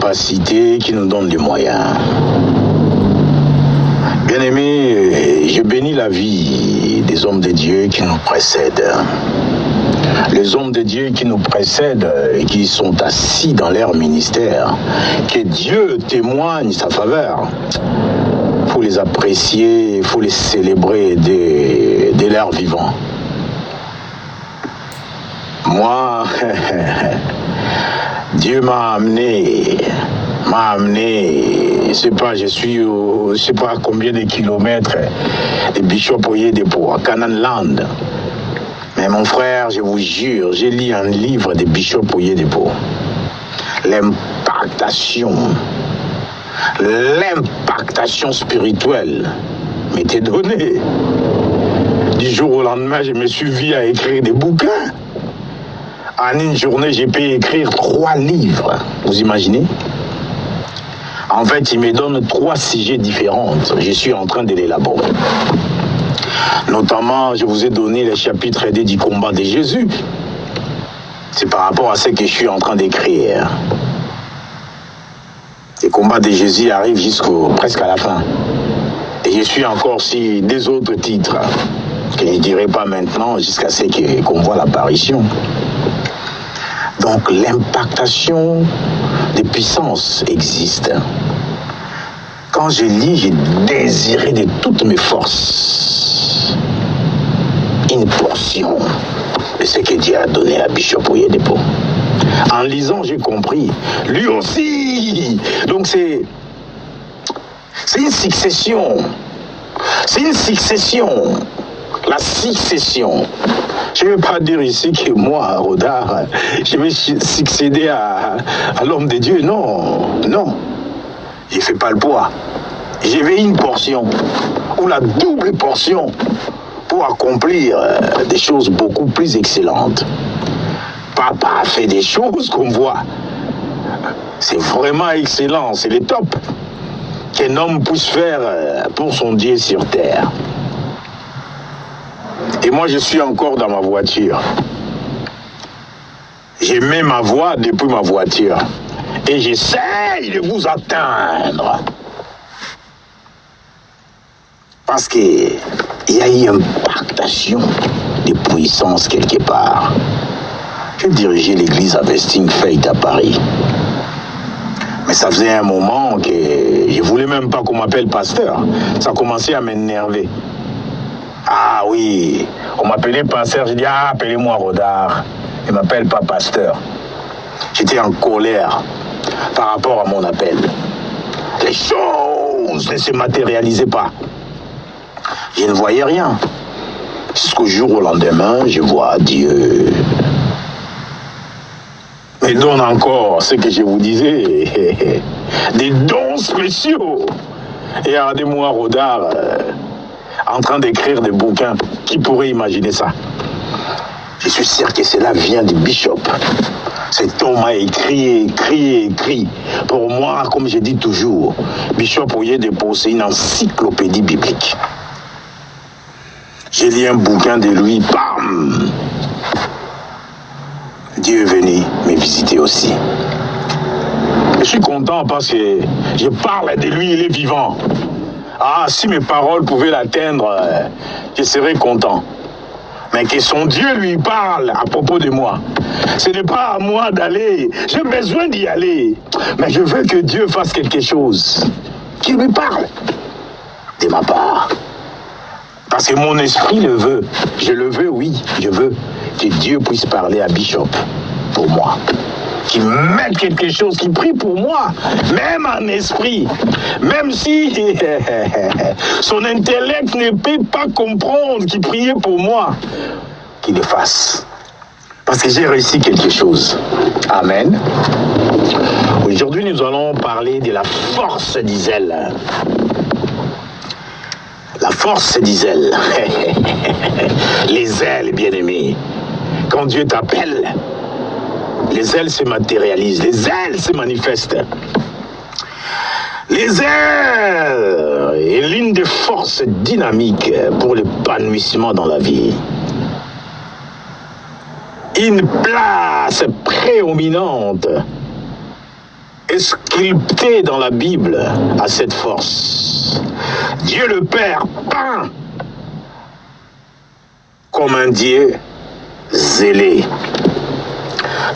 capacités, qui nous donne les moyens. Bien-aimés, je bénis la vie des hommes de Dieu qui nous précèdent. Les hommes de Dieu qui nous précèdent et qui sont assis dans leur ministère, que Dieu témoigne sa faveur. Il faut les apprécier, il faut les célébrer de leur vivant. Moi, Dieu m'a amené, je sais pas, je sais pas combien de kilomètres de Bishop Oyedepo à Canaan Land. Mais mon frère, je vous jure, j'ai lu un livre de Bishop Oyedepo. L'impactation spirituelle m'était donnée. Du jour au lendemain, je me suis vu à écrire des bouquins. En une journée, j'ai pu écrire 3 livres. Vous imaginez? En fait, il me donne 3 sujets différents. Je suis en train de l'élaborer. Notamment, je vous ai donné les chapitres aidés du combat de Jésus. C'est par rapport à ce que je suis en train d'écrire. Le combat de Jésus arrive presque à la fin. Et je suis encore sur des autres titres que je ne dirai pas maintenant jusqu'à ce qu'on voit l'apparition. Donc l'impactation des puissances existe. Quand je lis, j'ai désiré de toutes mes forces une portion de ce que Dieu a donné à Bishop Oyedepo. En lisant, j'ai compris. Lui aussi. Donc c'est une succession. C'est une succession. La succession. Je ne veux pas dire ici que moi, Rodard, je vais succéder à l'homme de Dieu. Non, non. Je ne fais pas le poids. Je vais une portion, ou la double portion, pour accomplir des choses beaucoup plus excellentes. Papa a fait des choses qu'on voit. C'est vraiment excellent, c'est le top qu'un homme puisse faire pour son Dieu sur terre. Et moi, je suis encore dans ma voiture. J'ai mis ma voix depuis ma voiture. Et j'essaye de vous atteindre. Parce qu'il y a eu une impactation de puissance quelque part. Je dirigeais l'église à Vesting Faith à Paris. Mais ça faisait un moment que je ne voulais même pas qu'on m'appelle pasteur. Ça commençait à m'énerver. Ah oui, on m'appelait pasteur, j'ai dit, appelez-moi Rodard. Il ne m'appelle pas pasteur. J'étais en colère par rapport à mon appel. Les choses ne se matérialisaient pas. Je ne voyais rien. Jusqu'au jour au lendemain, je vois Dieu. Mais donne encore ce que je vous disais, des dons spéciaux. Et regardez-moi, Rodard, en train d'écrire des bouquins. Qui pourrait imaginer ça? Je suis sûr que cela vient du Bishop. Cet homme a écrit. Pour moi, comme je dis toujours, Bishop Oyedepo, c'est une encyclopédie biblique. J'ai lu un bouquin de lui, bam! Dieu est venu me visiter aussi. Je suis content parce que je parle de lui, il est vivant. Ah, si mes paroles pouvaient l'atteindre, je serais content. Mais que son Dieu lui parle à propos de moi. Ce n'est pas à moi d'aller. J'ai besoin d'y aller. Mais je veux que Dieu fasse quelque chose. Qu'il lui parle. De ma part. Parce que mon esprit le veut. Je le veux, oui. Je veux que Dieu puisse parler à Bishop pour moi. Qu'il mette quelque chose, qu'il prie pour moi. Même en esprit. Même si son intellect ne peut pas comprendre qu'il priait pour moi. Qu'il le fasse. Parce que j'ai réussi quelque chose. Amen. Aujourd'hui, nous allons parler de la force d'Israël. La force d'Israël. Les ailes, bien-aimés. Quand Dieu t'appelle, les ailes se matérialisent, les ailes se manifestent. Les ailes est l'une des forces dynamiques pour l'épanouissement dans la vie. Une place prédominante est sculpté dans la Bible à cette force. Dieu le Père peint comme un Dieu zélé.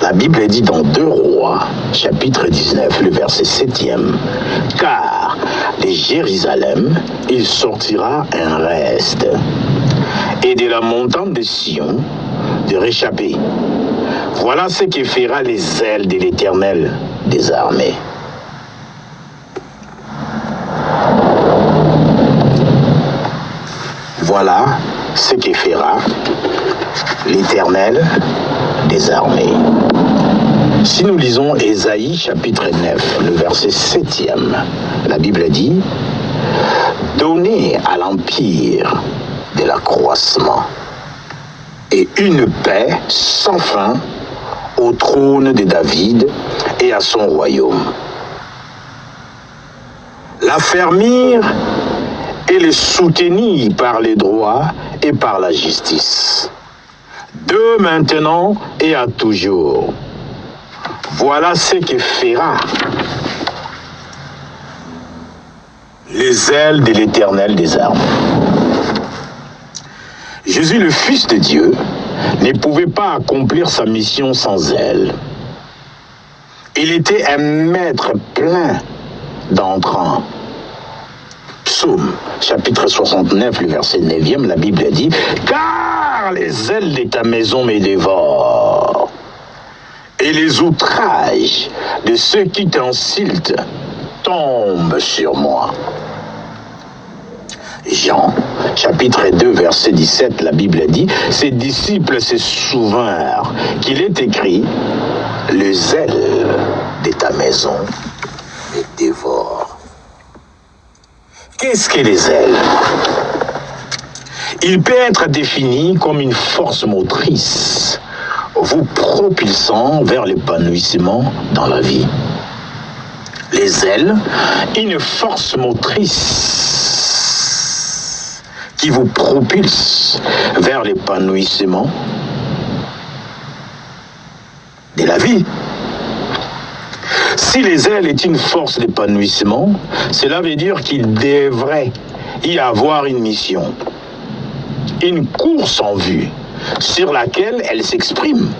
La Bible dit dans 2 Rois, chapitre 19, le verset 7e, « Car de Jérusalem, il sortira un reste, et de la montagne de Sion, de réchapper. Voilà ce que fera les ailes de l'Éternel des armées. » Voilà ce que fera l'Éternel des armées. Si nous lisons Ésaïe chapitre 9, le verset 7e, la Bible dit « Donnez à l'empire de l'accroissement et une paix sans fin au trône de David et à son royaume. L'affermir et le soutenir par les droits et par la justice, de maintenant et à toujours. Voilà ce que fera les ailes de l'Éternel des armées. » Jésus, le Fils de Dieu, ne pouvait pas accomplir sa mission sans elle. Il était un maître plein d'entrain. Psaume, chapitre 69, le verset 9e, la Bible dit « Car les ailes de ta maison me dévorent, et les outrages de ceux qui t'insultent tombent sur moi. » Jean, chapitre 2, verset 17, la Bible dit « Ses disciples se souvinrent qu'il est écrit « Les ailes de ta maison me dévorent. » Qu'est-ce que les ailes? Il peut être défini comme une force motrice vous propulsant vers l'épanouissement dans la vie. Les ailes, une force motrice qui vous propulse vers l'épanouissement de la vie. Si les ailes est une force d'épanouissement, cela veut dire qu'il devrait y avoir une mission, une course en vue sur laquelle elle s'exprime.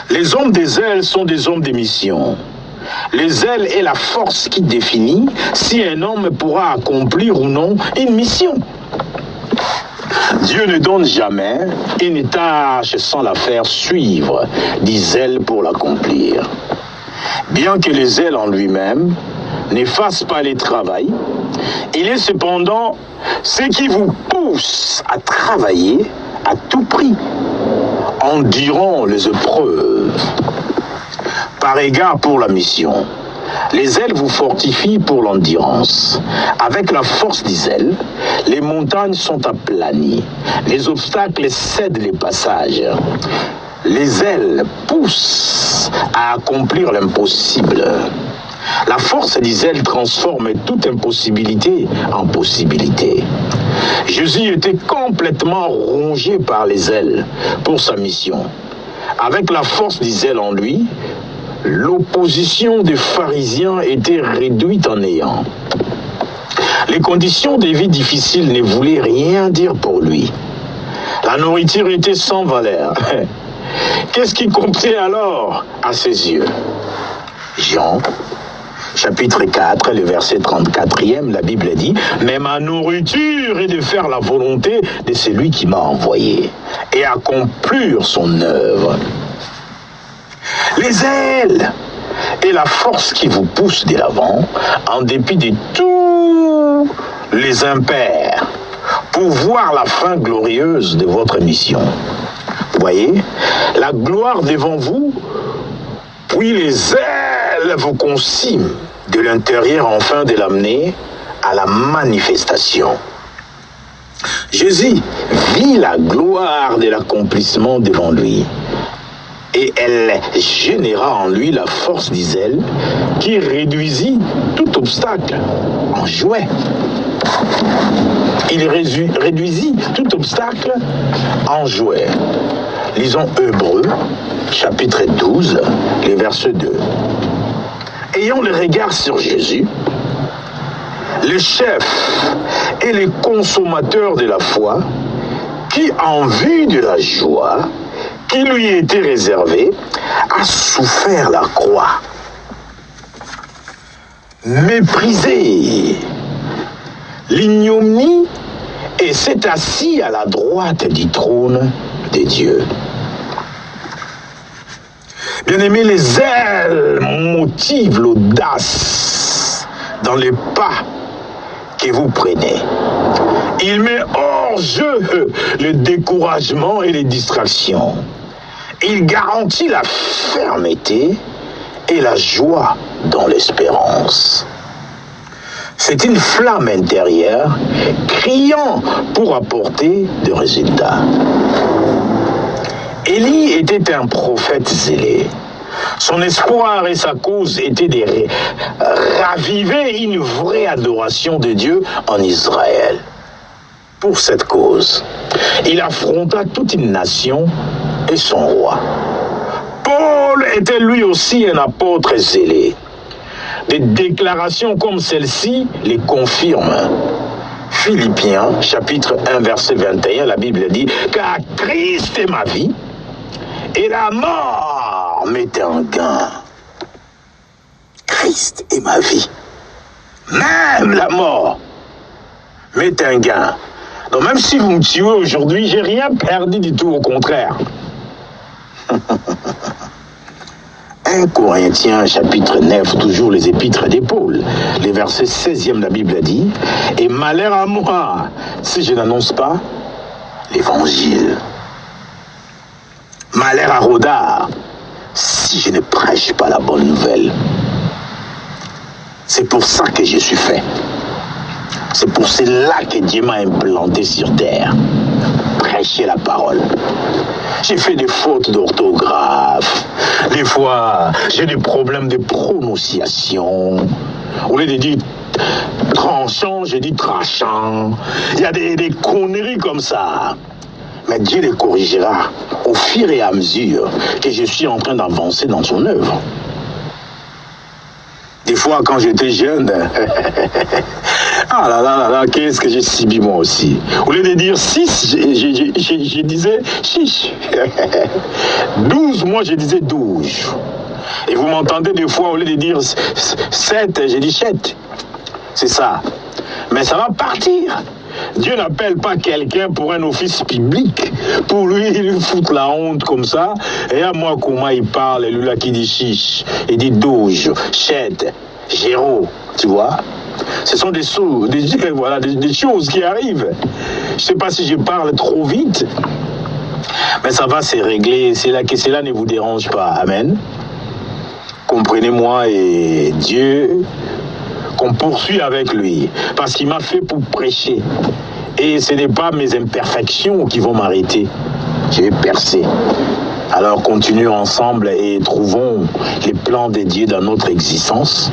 Les hommes des ailes sont des hommes de mission. Les ailes est la force qui définit si un homme pourra accomplir ou non une mission. Dieu ne donne jamais une tâche sans la faire suivre des ailes pour l'accomplir. Bien que les ailes en lui-même ne fassent pas le travail, il est cependant ce qui vous pousse à travailler à tout prix, endurant les épreuves. Par égard pour la mission, les ailes vous fortifient pour l'endurance. Avec la force des ailes, les montagnes sont aplanies, les obstacles cèdent les passages. Les ailes poussent à accomplir l'impossible. La force des ailes transforme toute impossibilité en possibilité. Jésus était complètement rongé par les ailes pour sa mission. Avec la force des ailes en lui, l'opposition des pharisiens était réduite en néant. Les conditions de vie difficiles ne voulaient rien dire pour lui. La nourriture était sans valeur. Qu'est-ce qui comptait alors à ses yeux? Jean, chapitre 4, le verset 34e, la Bible dit « Mais ma nourriture est de faire la volonté de celui qui m'a envoyé et accomplir son œuvre. » Les ailes est la force qui vous pousse de l'avant en dépit de tous les impairs pour voir la fin glorieuse de votre mission. Voyez, la gloire devant vous, puis les ailes vous consument de l'intérieur afin de l'amener à la manifestation. Jésus vit la gloire de l'accomplissement devant lui et elle généra en lui la force des ailes qui réduisit tout obstacle en jouet. Il réduisit tout obstacle en jouet. Lisons Hébreux, chapitre 12, les versets 2. ayant le regard sur Jésus, les chefs et les consommateurs de la foi, qui, en vue de la joie qui lui était réservée, a souffert la croix, méprisé l'ignominie et s'est assis à la droite du trône de Dieu. Bien-aimés, les ailes motivent l'audace dans les pas que vous prenez. Il met hors jeu le découragement et les distractions. Il garantit la fermeté et la joie dans l'espérance. C'est une flamme intérieure criant pour apporter des résultats. Élie était un prophète zélé. Son espoir et sa cause étaient de raviver une vraie adoration de Dieu en Israël. Pour cette cause, il affronta toute une nation et son roi. Paul était lui aussi un apôtre zélé. Des déclarations comme celle-ci les confirment. Philippiens, chapitre 1, verset 21, la Bible dit « Car Christ est ma vie, et la mort m'est un gain. » Christ est ma vie. Même la mort m'est un gain. Donc même si vous me tuez aujourd'hui, j'ai rien perdu du tout, au contraire. 1 Corinthiens chapitre 9, toujours les épîtres des Paul, les versets 16e, la Bible dit « Et malheur à moi si je n'annonce pas l'évangile. Malheur à Rodard si je ne prêche pas la bonne nouvelle. » C'est pour ça que je suis fait. C'est pour cela que Dieu m'a implanté sur terre. Prêcher la parole. J'ai fait des fautes d'orthographe. Des fois, j'ai des problèmes de prononciation. Au lieu de dire tranchant, j'ai dit trachant. Il y a des conneries comme ça. Mais Dieu les corrigera au fur et à mesure que je suis en train d'avancer dans son œuvre. Des fois, quand j'étais jeune, ah là là là là, qu'est-ce que j'ai subi moi aussi. Au lieu de dire 6, je disais 6. 12, moi je disais 12. Et vous m'entendez des fois, au lieu de dire 7, j'ai dit 7. C'est ça. Mais ça va partir. Dieu n'appelle pas quelqu'un pour un office public. Pour lui, il fout la honte comme ça. Et à moi, comment il parle, lui là qui dit chiche, il dit douge, chète, géro, tu vois. Ce sont des choses qui arrivent. Je ne sais pas si je parle trop vite, mais ça va se régler. C'est là que cela ne vous dérange pas. Amen. Comprenez-moi et Dieu, qu'on poursuit avec lui, parce qu'il m'a fait pour prêcher. Et ce n'est pas mes imperfections qui vont m'arrêter. Je vais percer. Alors continuons ensemble et trouvons les plans de Dieu dans notre existence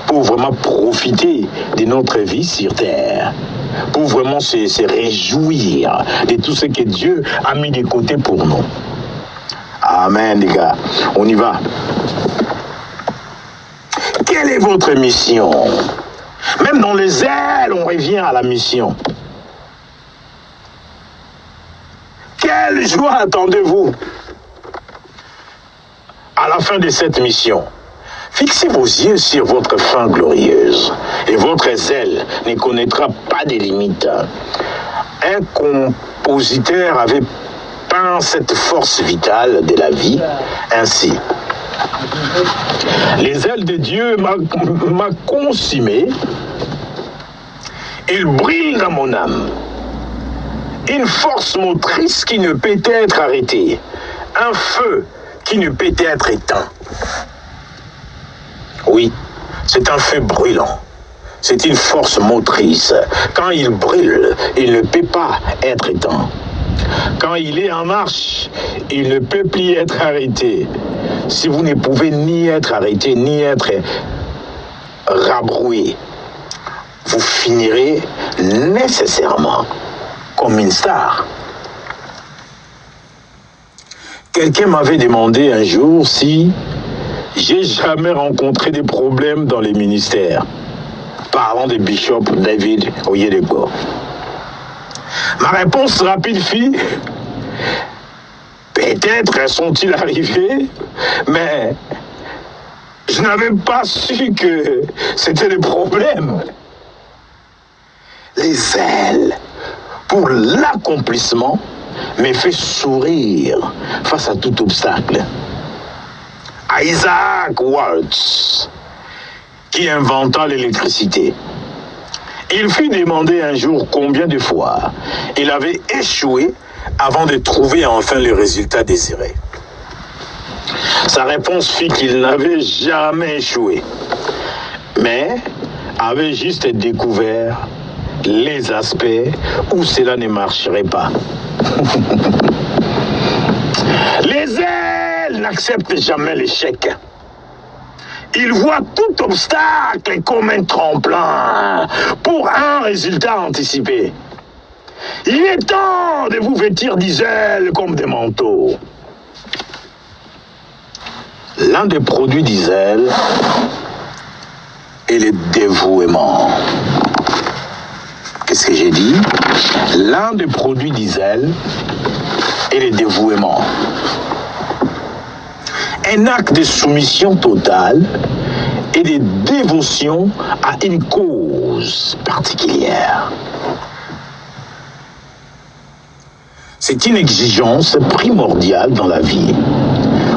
pour vraiment profiter de notre vie sur terre, pour vraiment se réjouir de tout ce que Dieu a mis de côté pour nous. Amen, les gars. On y va. Quelle est votre mission? Même dans les ailes, on revient à la mission. Quelle joie attendez-vous à la fin de cette mission? Fixez vos yeux sur votre fin glorieuse et votre zèle ne connaîtra pas de limites. Un compositeur avait peint cette force vitale de la vie ainsi. Les ailes de Dieu m'a consumé. Il brille dans mon âme. Une force motrice qui ne peut être arrêtée. Un feu qui ne peut être éteint. Oui, c'est un feu brûlant. C'est une force motrice. Quand il brûle, il ne peut pas être éteint. Quand il est en marche, il ne peut plus être arrêté. Si vous ne pouvez ni être arrêté, ni être rabroué, vous finirez nécessairement comme une star. Quelqu'un m'avait demandé un jour si j'ai jamais rencontré des problèmes dans les ministères. Parlant de Bishop David Oyedepo. Ma réponse rapide fut, peut-être sont-ils arrivés, mais je n'avais pas su que c'était des problèmes. Les ailes pour l'accomplissement me fait sourire face à tout obstacle. Isaac Watts, qui inventa l'électricité, il fut demandé un jour combien de fois il avait échoué avant de trouver enfin le résultat désiré. Sa réponse fut qu'il n'avait jamais échoué, mais avait juste découvert les aspects où cela ne marcherait pas. Les ailes n'acceptent jamais l'échec. Ils voient tout obstacle comme un tremplin pour un résultat anticipé. Il est temps de vous vêtir d'isel comme des manteaux. L'un des produits d'isel est le dévouement. Qu'est-ce que j'ai dit? L'un des produits d'isel est le dévouement. Un acte de soumission totale et de dévotion à une cause particulière. C'est une exigence primordiale dans la vie,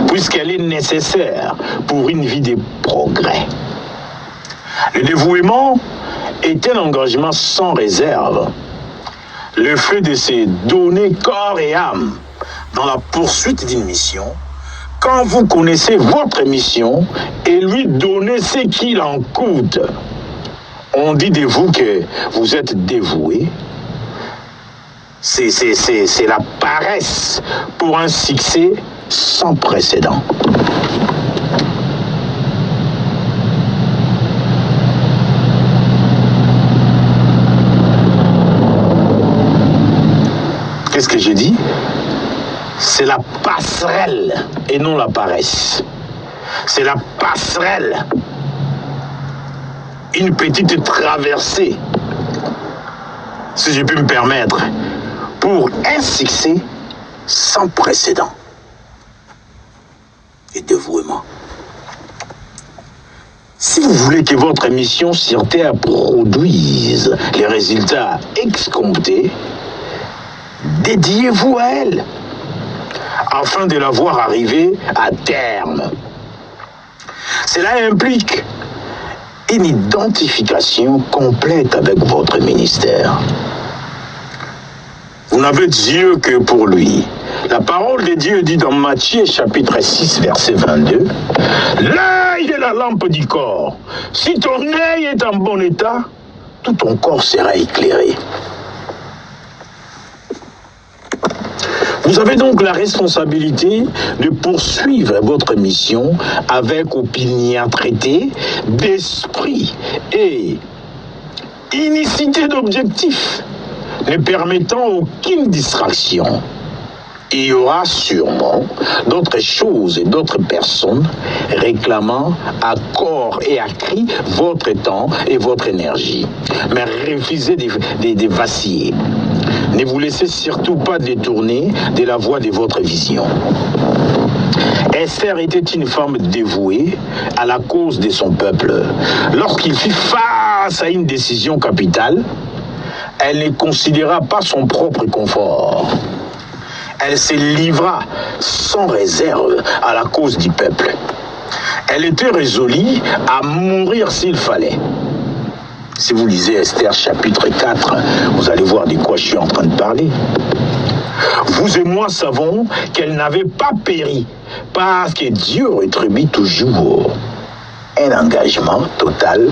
puisqu'elle est nécessaire pour une vie de progrès. Le dévouement est un engagement sans réserve. Le fait de se donner corps et âme dans la poursuite d'une mission, quand vous connaissez votre mission et lui donnez ce qu'il en coûte. On dit de vous que vous êtes dévoué. C'est la paresse pour un succès sans précédent. Qu'est-ce que j'ai dit? C'est la passerelle et non la paresse. C'est la passerelle. Une petite traversée, si je puis me permettre, pour un succès sans précédent. Et dévouement. Si vous voulez que votre mission sur Terre produise les résultats escomptés, dédiez-vous à elle, afin de la voir arriver à terme. Cela implique une identification complète avec votre ministère. Vous n'avez Dieu que pour lui. La parole de Dieu dit dans Matthieu chapitre 6 verset 22, « L'œil est la lampe du corps. Si ton œil est en bon état, tout ton corps sera éclairé. » Vous avez donc la responsabilité de poursuivre votre mission avec opiniâtreté d'esprit et unicité d'objectif, ne permettant aucune distraction. Il y aura sûrement d'autres choses et d'autres personnes réclamant à corps et à cri votre temps et votre énergie. Mais refusez de vaciller. Ne vous laissez surtout pas détourner de la voie de votre vision. Esther était une femme dévouée à la cause de son peuple. Lorsqu'il fut face à une décision capitale, elle ne considéra pas son propre confort. Elle se livra sans réserve à la cause du peuple. Elle était résolue à mourir s'il fallait. Si vous lisez Esther chapitre 4, vous allez voir de quoi je suis en train de parler. Vous et moi savons qu'elle n'avait pas péri parce que Dieu rétribue toujours un engagement total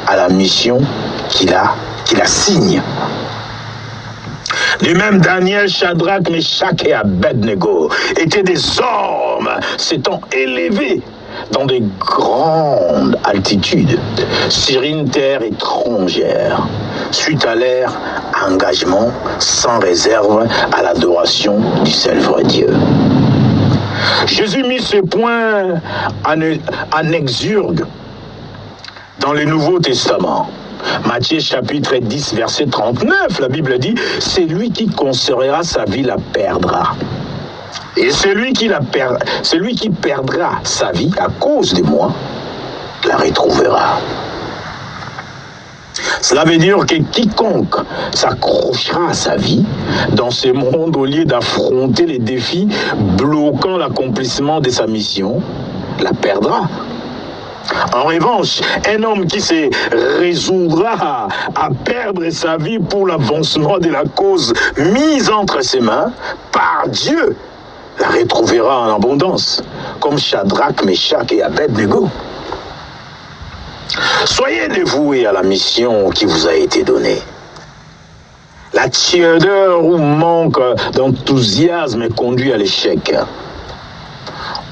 à la mission qu'il assigne. De même, Daniel, Shadrach, Meshach et Abednego étaient des hommes s'étant élevés dans de grandes altitudes sur une terre étrangère, suite à leur engagement sans réserve à l'adoration du seul vrai Dieu. Jésus mit ce point en exurgue dans le Nouveau Testament. Matthieu chapitre 10, verset 39, la Bible dit, « Celui qui conservera sa vie la perdra. Et celui qui perdra sa vie à cause de moi, la retrouvera. » Cela veut dire que quiconque s'accrochera à sa vie dans ce monde au lieu d'affronter les défis bloquant l'accomplissement de sa mission, la perdra. En revanche, un homme qui se résoudra à perdre sa vie pour l'avancement de la cause mise entre ses mains par Dieu, la retrouvera en abondance, comme Shadrach, Meshach et Abednego. Soyez dévoués à la mission qui vous a été donnée. La tiédeur ou manque d'enthousiasme conduit à l'échec.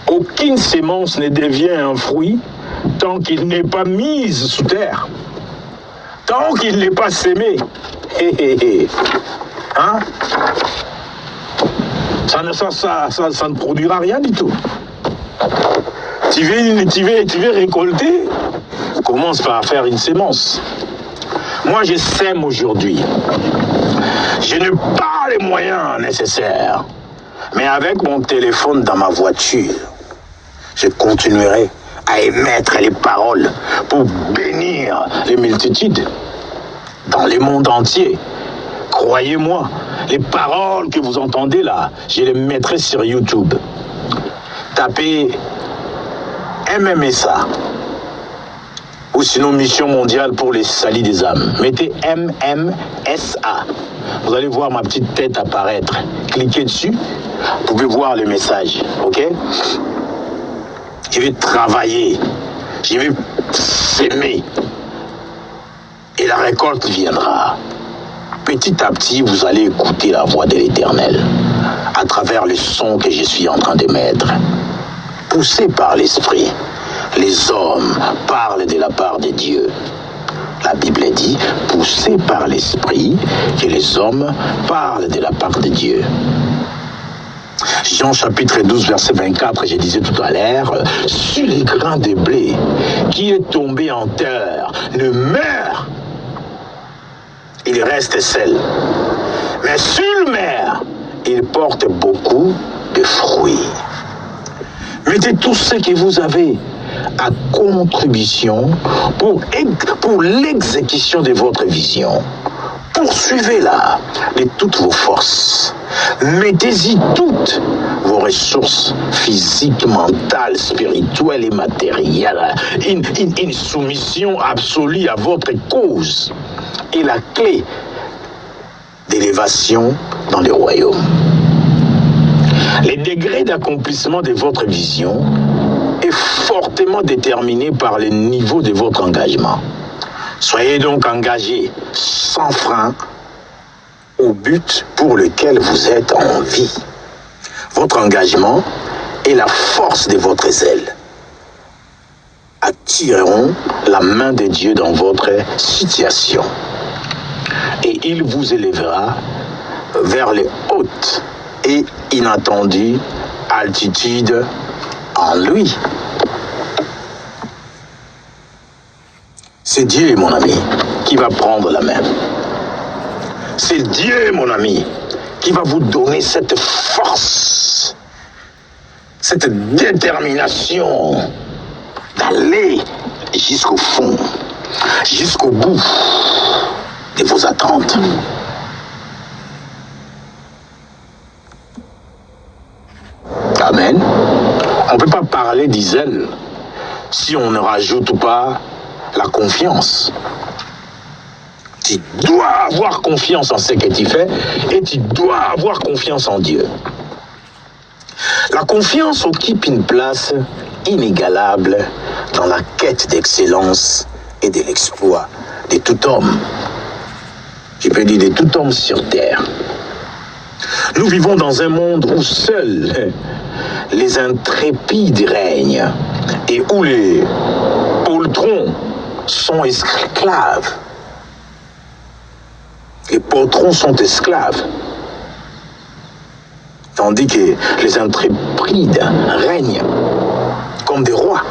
Aucune sémence ne devient un fruit tant qu'il n'est pas mis sous terre, tant qu'il n'est pas sémé. Hein? Ça ne produira rien du tout. Tu veux récolter? Commence par faire une sémence. Moi, je sème aujourd'hui. Je n'ai pas les moyens nécessaires. Mais avec mon téléphone dans ma voiture, je continuerai à émettre les paroles pour bénir les multitudes dans le monde entier. Croyez-moi, les paroles que vous entendez là, je les mettrai sur YouTube. Tapez MMSA ou sinon Mission mondiale pour les salis des âmes. Mettez MMSA. Vous allez voir ma petite tête apparaître. Cliquez dessus, vous pouvez voir le message, ok? Je vais travailler, je vais s'aimer et la récolte viendra. Petit à petit, vous allez écouter la voix de l'Éternel à travers le son que je suis en train d'émettre. Poussés par l'Esprit, les hommes parlent de la part de Dieu. La Bible dit, poussés par l'Esprit, que les hommes parlent de la part de Dieu. Jean chapitre 12, verset 24, je disais tout à l'heure, sur les grains de blé qui est tombé en terre ne meurt, il reste seul. Mais sur le mer, il porte beaucoup de fruits. Mettez tout ce que vous avez à contribution pour l'exécution de votre vision. Poursuivez-la de toutes vos forces. Mettez-y toutes vos ressources physiques, mentales, spirituelles et matérielles. Une soumission absolue à votre cause est la clé d'élévation dans le royaume. Les degrés d'accomplissement de votre vision est fortement déterminé par le niveau de votre engagement. Soyez donc engagés sans frein au but pour lequel vous êtes en vie. Votre engagement et la force de votre zèle attireront la main de Dieu dans votre situation. Et il vous élèvera vers les hautes et inattendues altitudes en lui. C'est Dieu, mon ami, qui va prendre la main. C'est Dieu, mon ami, qui va vous donner cette force, cette détermination d'aller jusqu'au fond, jusqu'au bout de vos attentes. Amen. On ne peut pas parler d'Israël si on ne rajoute pas la confiance. Tu dois avoir confiance en ce que tu fais et tu dois avoir confiance en Dieu. La confiance occupe une place inégalable dans la quête d'excellence et de l'exploit de tout homme. Je peux dire de tout homme sur terre. Nous vivons dans un monde où seuls les intrépides règnent et où les poltrons sont esclaves. Les poltrons sont esclaves. tandis que les intrépides règnent comme des rois.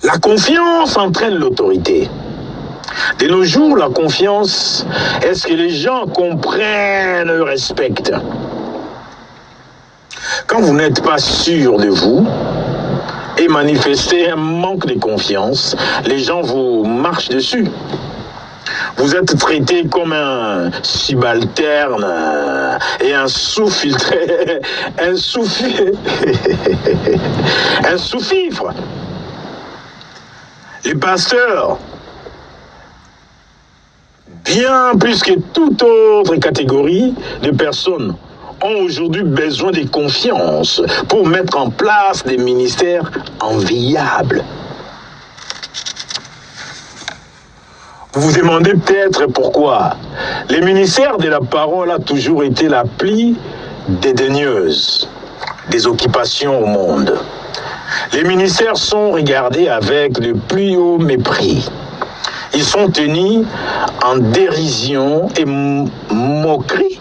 La confiance entraîne l'autorité. De nos jours, la confiance est ce que les gens comprennent et respectent. Quand vous n'êtes pas sûr de vous et manifestez un manque de confiance, les gens vous marchent dessus. Vous êtes traité comme un subalterne et un sous-filtré, un sous-fifre. Les pasteurs, bien plus que toute autre catégorie de personnes, ont aujourd'hui besoin de confiance pour mettre en place des ministères enviables. Vous vous demandez peut-être pourquoi. Le ministère de la parole a toujours été la plie dédaigneuse des occupations au monde. Les ministères sont regardés avec le plus haut mépris. Ils sont tenus en dérision et moquerie,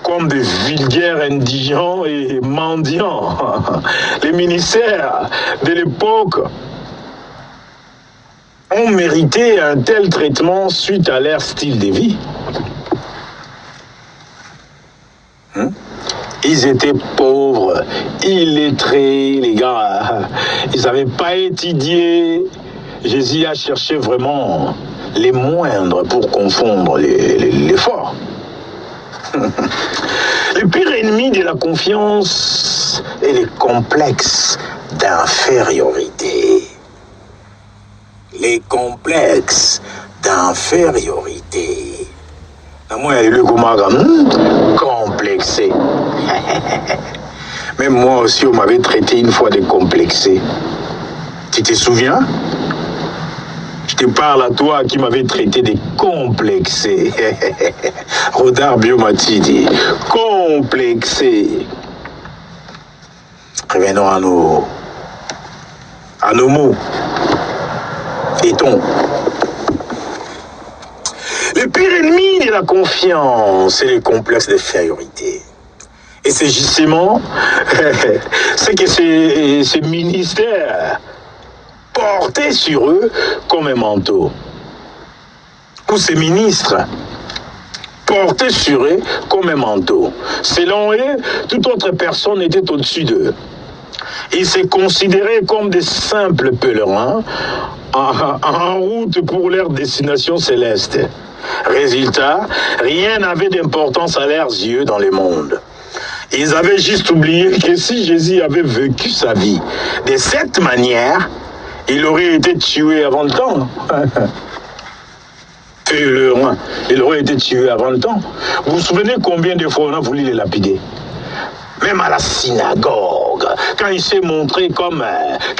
comme des vulgaires indigents et mendiants. Les ministères de l'époque ont mérité un tel traitement suite à leur style de vie. Ils étaient pauvres, illettrés, les gars. Ils n'avaient pas étudié. Jésus a cherché vraiment les moindres pour confondre les forts. Le pire ennemi de la confiance est le complexe d'infériorité. Les complexes d'infériorité. Moi, le complexé. Même moi aussi, on m'avait traité une fois de complexé. Tu te souviens? Je te parle à toi qui m'avais traité de complexé. Rodar Biomati dit complexé. Revenons à nos mots. Et-on? Le pire ennemi de la confiance, c'est le complexe d'infériorité. Et c'est justement c'est que ces ministères portaient sur eux comme un manteau. Ou ces ministres portaient sur eux comme un manteau. Selon eux, toute autre personne était au-dessus d'eux. Ils se considéraient comme des simples pèlerins en route pour leur destination céleste. Résultat, rien n'avait d'importance à leurs yeux dans le monde. Ils avaient juste oublié que si Jésus avait vécu sa vie de cette manière, il aurait été tué avant le temps. Il aurait été tué avant le temps. Vous vous souvenez combien de fois on a voulu les lapider? Même à la synagogue, quand il s'est montré quand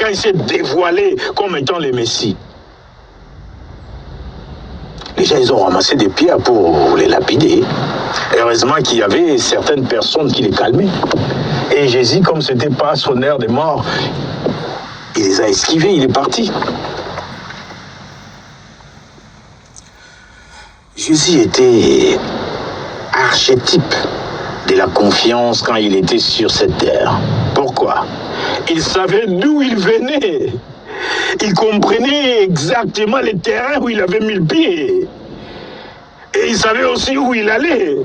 il s'est dévoilé comme étant le Messie. Les gens, ils ont ramassé des pierres pour les lapider. Heureusement qu'il y avait certaines personnes qui les calmaient. Et Jésus, comme ce n'était pas son heure de mort, il les a esquivés, il est parti. Jésus était archétype de la confiance quand il était sur cette terre. Pourquoi? Il savait d'où il venait. Il comprenait exactement les terrains où il avait mis le pied. Et il savait aussi où il allait.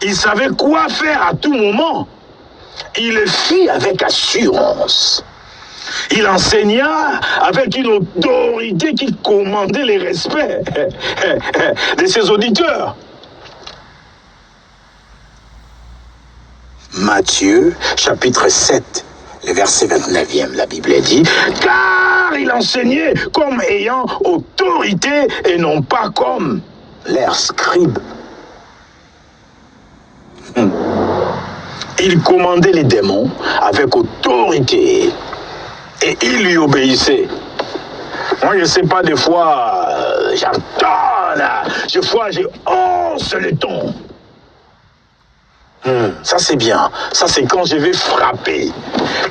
Il savait quoi faire à tout moment. Il le fit avec assurance. Il enseigna avec une autorité qui commandait les respects de ses auditeurs. Matthieu, chapitre 7, le verset 29e, la Bible dit « Car il enseignait comme ayant autorité et non pas comme leurs scribes. » Il commandait les démons avec autorité et ils lui obéissaient. Moi, je ne sais pas, des fois, j'entends là, des fois, je hausse le ton. Ça c'est bien, ça c'est quand je vais frapper,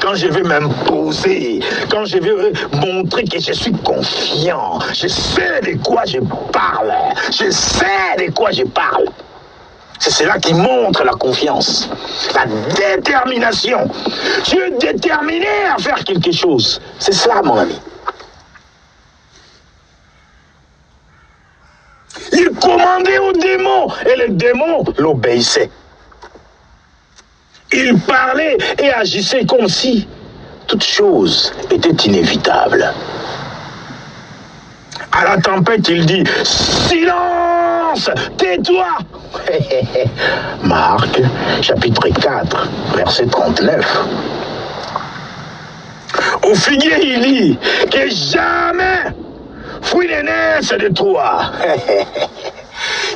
quand je vais m'imposer, quand je vais montrer que je suis confiant, je sais de quoi je parle, je sais de quoi je parle. C'est cela qui montre la confiance, la détermination. Tu es déterminé à faire quelque chose. C'est cela, mon ami. Il commandait aux démons et les démons l'obéissaient. Il parlait et agissait comme si toute chose était inévitable. À la tempête, il dit « Silence, tais-toi » Marc, chapitre 4, verset 39. Au figuier, il dit « Que jamais fruit ne naisse de toi. »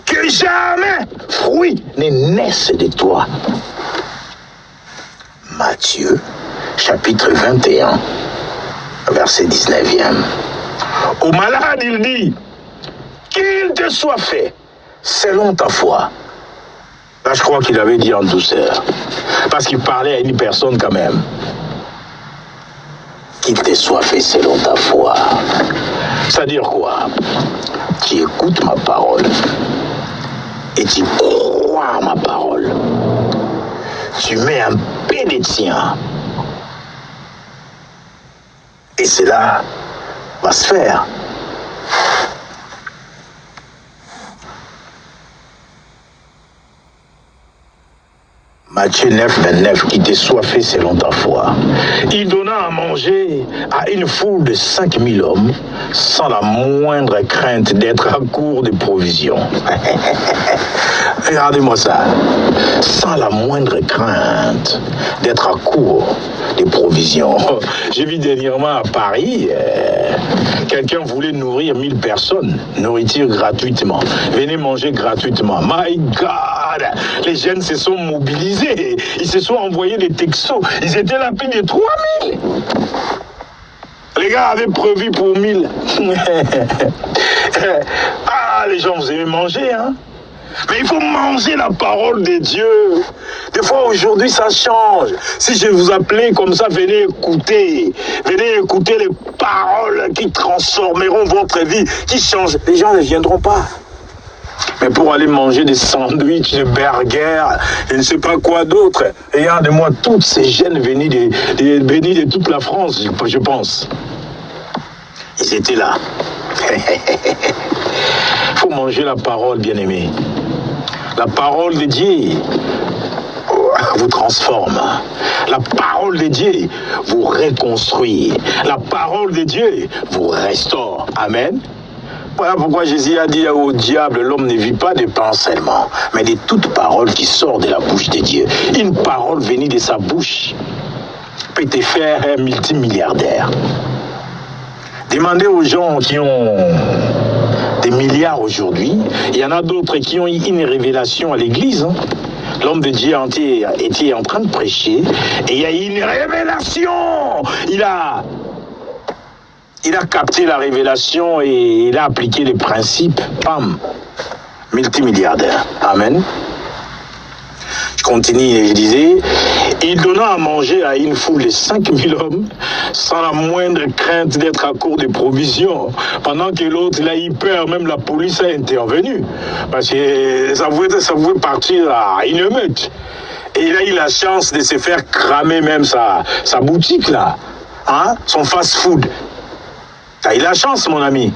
Que jamais fruit ne naisse de toi. Matthieu, chapitre 21, verset 19e. Au malade, il dit, qu'il te soit fait selon ta foi. Là, je crois qu'il avait dit en douceur, parce qu'il parlait à une personne quand même. Qu'il te soit fait selon ta foi. C'est-à-dire quoi? Tu écoutes ma parole et tu crois à ma parole. Tu mets un peu de tien. Et cela va se faire. Matthieu 9, 29, qui te soit fait selon ta foi. Il donna à manger à une foule de 5000 hommes sans la moindre crainte d'être à court de provisions. Regardez-moi ça. Sans la moindre crainte d'être à court de provisions. J'ai vu dernièrement à Paris, quelqu'un voulait nourrir 1000 personnes, nourriture gratuitement. Venez manger gratuitement. My God! Les jeunes se sont mobilisés. Ils se sont envoyés des textos. Ils étaient là plus de 3000. Les gars avaient prévu pour 1000. Ah, les gens, vous aimez manger, hein? Mais il faut manger la parole de Dieu. Des fois, aujourd'hui, ça change. Si je vous appelais comme ça, venez écouter. Venez écouter les paroles qui transformeront votre vie, qui changent. Les gens ne viendront pas. Mais pour aller manger des sandwichs, des burgers, je ne sais pas quoi d'autre. Regardez-moi, tous ces jeunes venus de toute la France, je pense. Ils étaient là. Il faut manger la parole, bien-aimé. La parole de Dieu vous transforme. La parole de Dieu vous reconstruit. La parole de Dieu vous restaure. Amen. Voilà pourquoi Jésus a dit au diable, l'homme ne vit pas de pain seulement, mais de toute parole qui sort de la bouche de Dieu. Une parole venue de sa bouche peut te faire un multimilliardaire. Demandez aux gens qui ont des milliards aujourd'hui, il y en a d'autres qui ont eu une révélation à l'église. L'homme de Dieu était en train de prêcher et il y a eu une révélation. Il a capté la révélation et il a appliqué les principes. Pam, multimilliardaire. Amen. Je continue et je disais, il donna à manger à une foule de 5000 hommes sans la moindre crainte d'être à court de provisions. Pendant que l'autre, il a eu peur, même la police a intervenu. Parce que ça pouvait partir à une émeute. Et il a eu la chance de se faire cramer même sa boutique là. Hein? Son fast-food. T'as eu la chance, mon ami.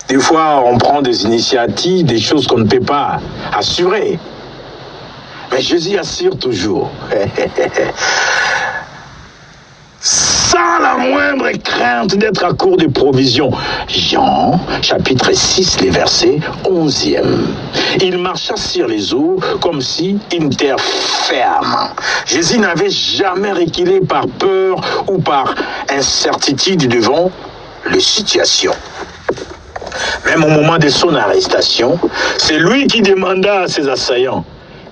Des fois, on prend des initiatives, des choses qu'on ne peut pas assurer. Mais Jésus assure toujours. Sans la moindre crainte d'être à court de provisions. Jean, chapitre 6, les versets 11e. Il marcha sur les eaux comme si une terre ferme. Jésus n'avait jamais reculé par peur ou par incertitude devant les situations. Même au moment de son arrestation, c'est lui qui demanda à ses assaillants,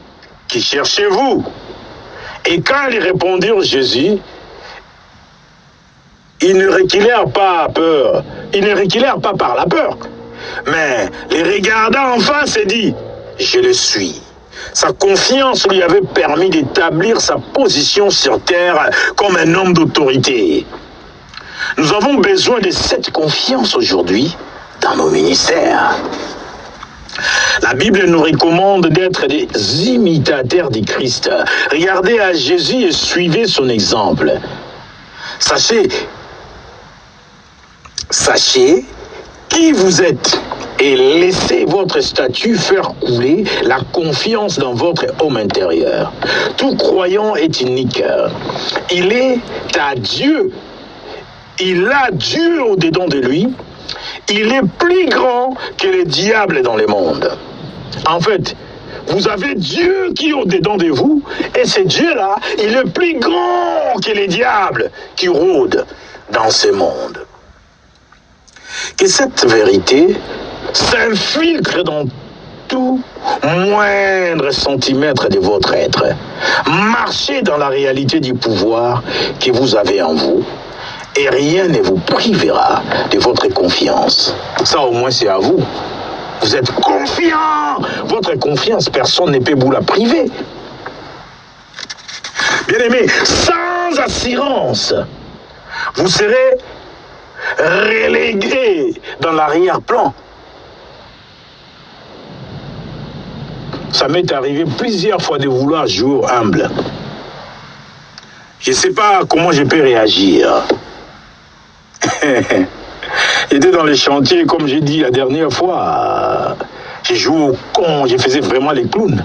« Qui cherchez-vous » Et quand ils répondirent Jésus, ils ne reculèrent pas à peur, ils ne reculèrent pas par la peur, mais les regardant en face et dit, « Je le suis ». Sa confiance lui avait permis d'établir sa position sur terre comme un homme d'autorité. Nous avons besoin de cette confiance aujourd'hui dans nos ministères. La Bible nous recommande d'être des imitateurs du Christ. Regardez à Jésus et suivez son exemple. Sachez qui vous êtes et laissez votre statut faire couler la confiance dans votre homme intérieur. Tout croyant est unique. Il est à Dieu. Il a Dieu au-dedans de lui. Il est plus grand que les diables dans le monde. En fait, vous avez Dieu qui est au-dedans de vous, et ce Dieu-là, il est plus grand que les diables qui rôdent dans ce monde. Que cette vérité s'infiltre dans tout moindre centimètre de votre être. Marchez dans la réalité du pouvoir que vous avez en vous, et rien ne vous privera de votre confiance. Ça, au moins, c'est à vous. Vous êtes confiant. Votre confiance, personne ne peut vous la priver. Bien-aimés, sans assurance, vous serez relégué dans l'arrière-plan. Ça m'est arrivé plusieurs fois de vouloir jouer humble. Je ne sais pas comment je peux réagir. J'étais dans les chantiers, comme j'ai dit la dernière fois. J'ai joué au con, je faisais vraiment les clowns.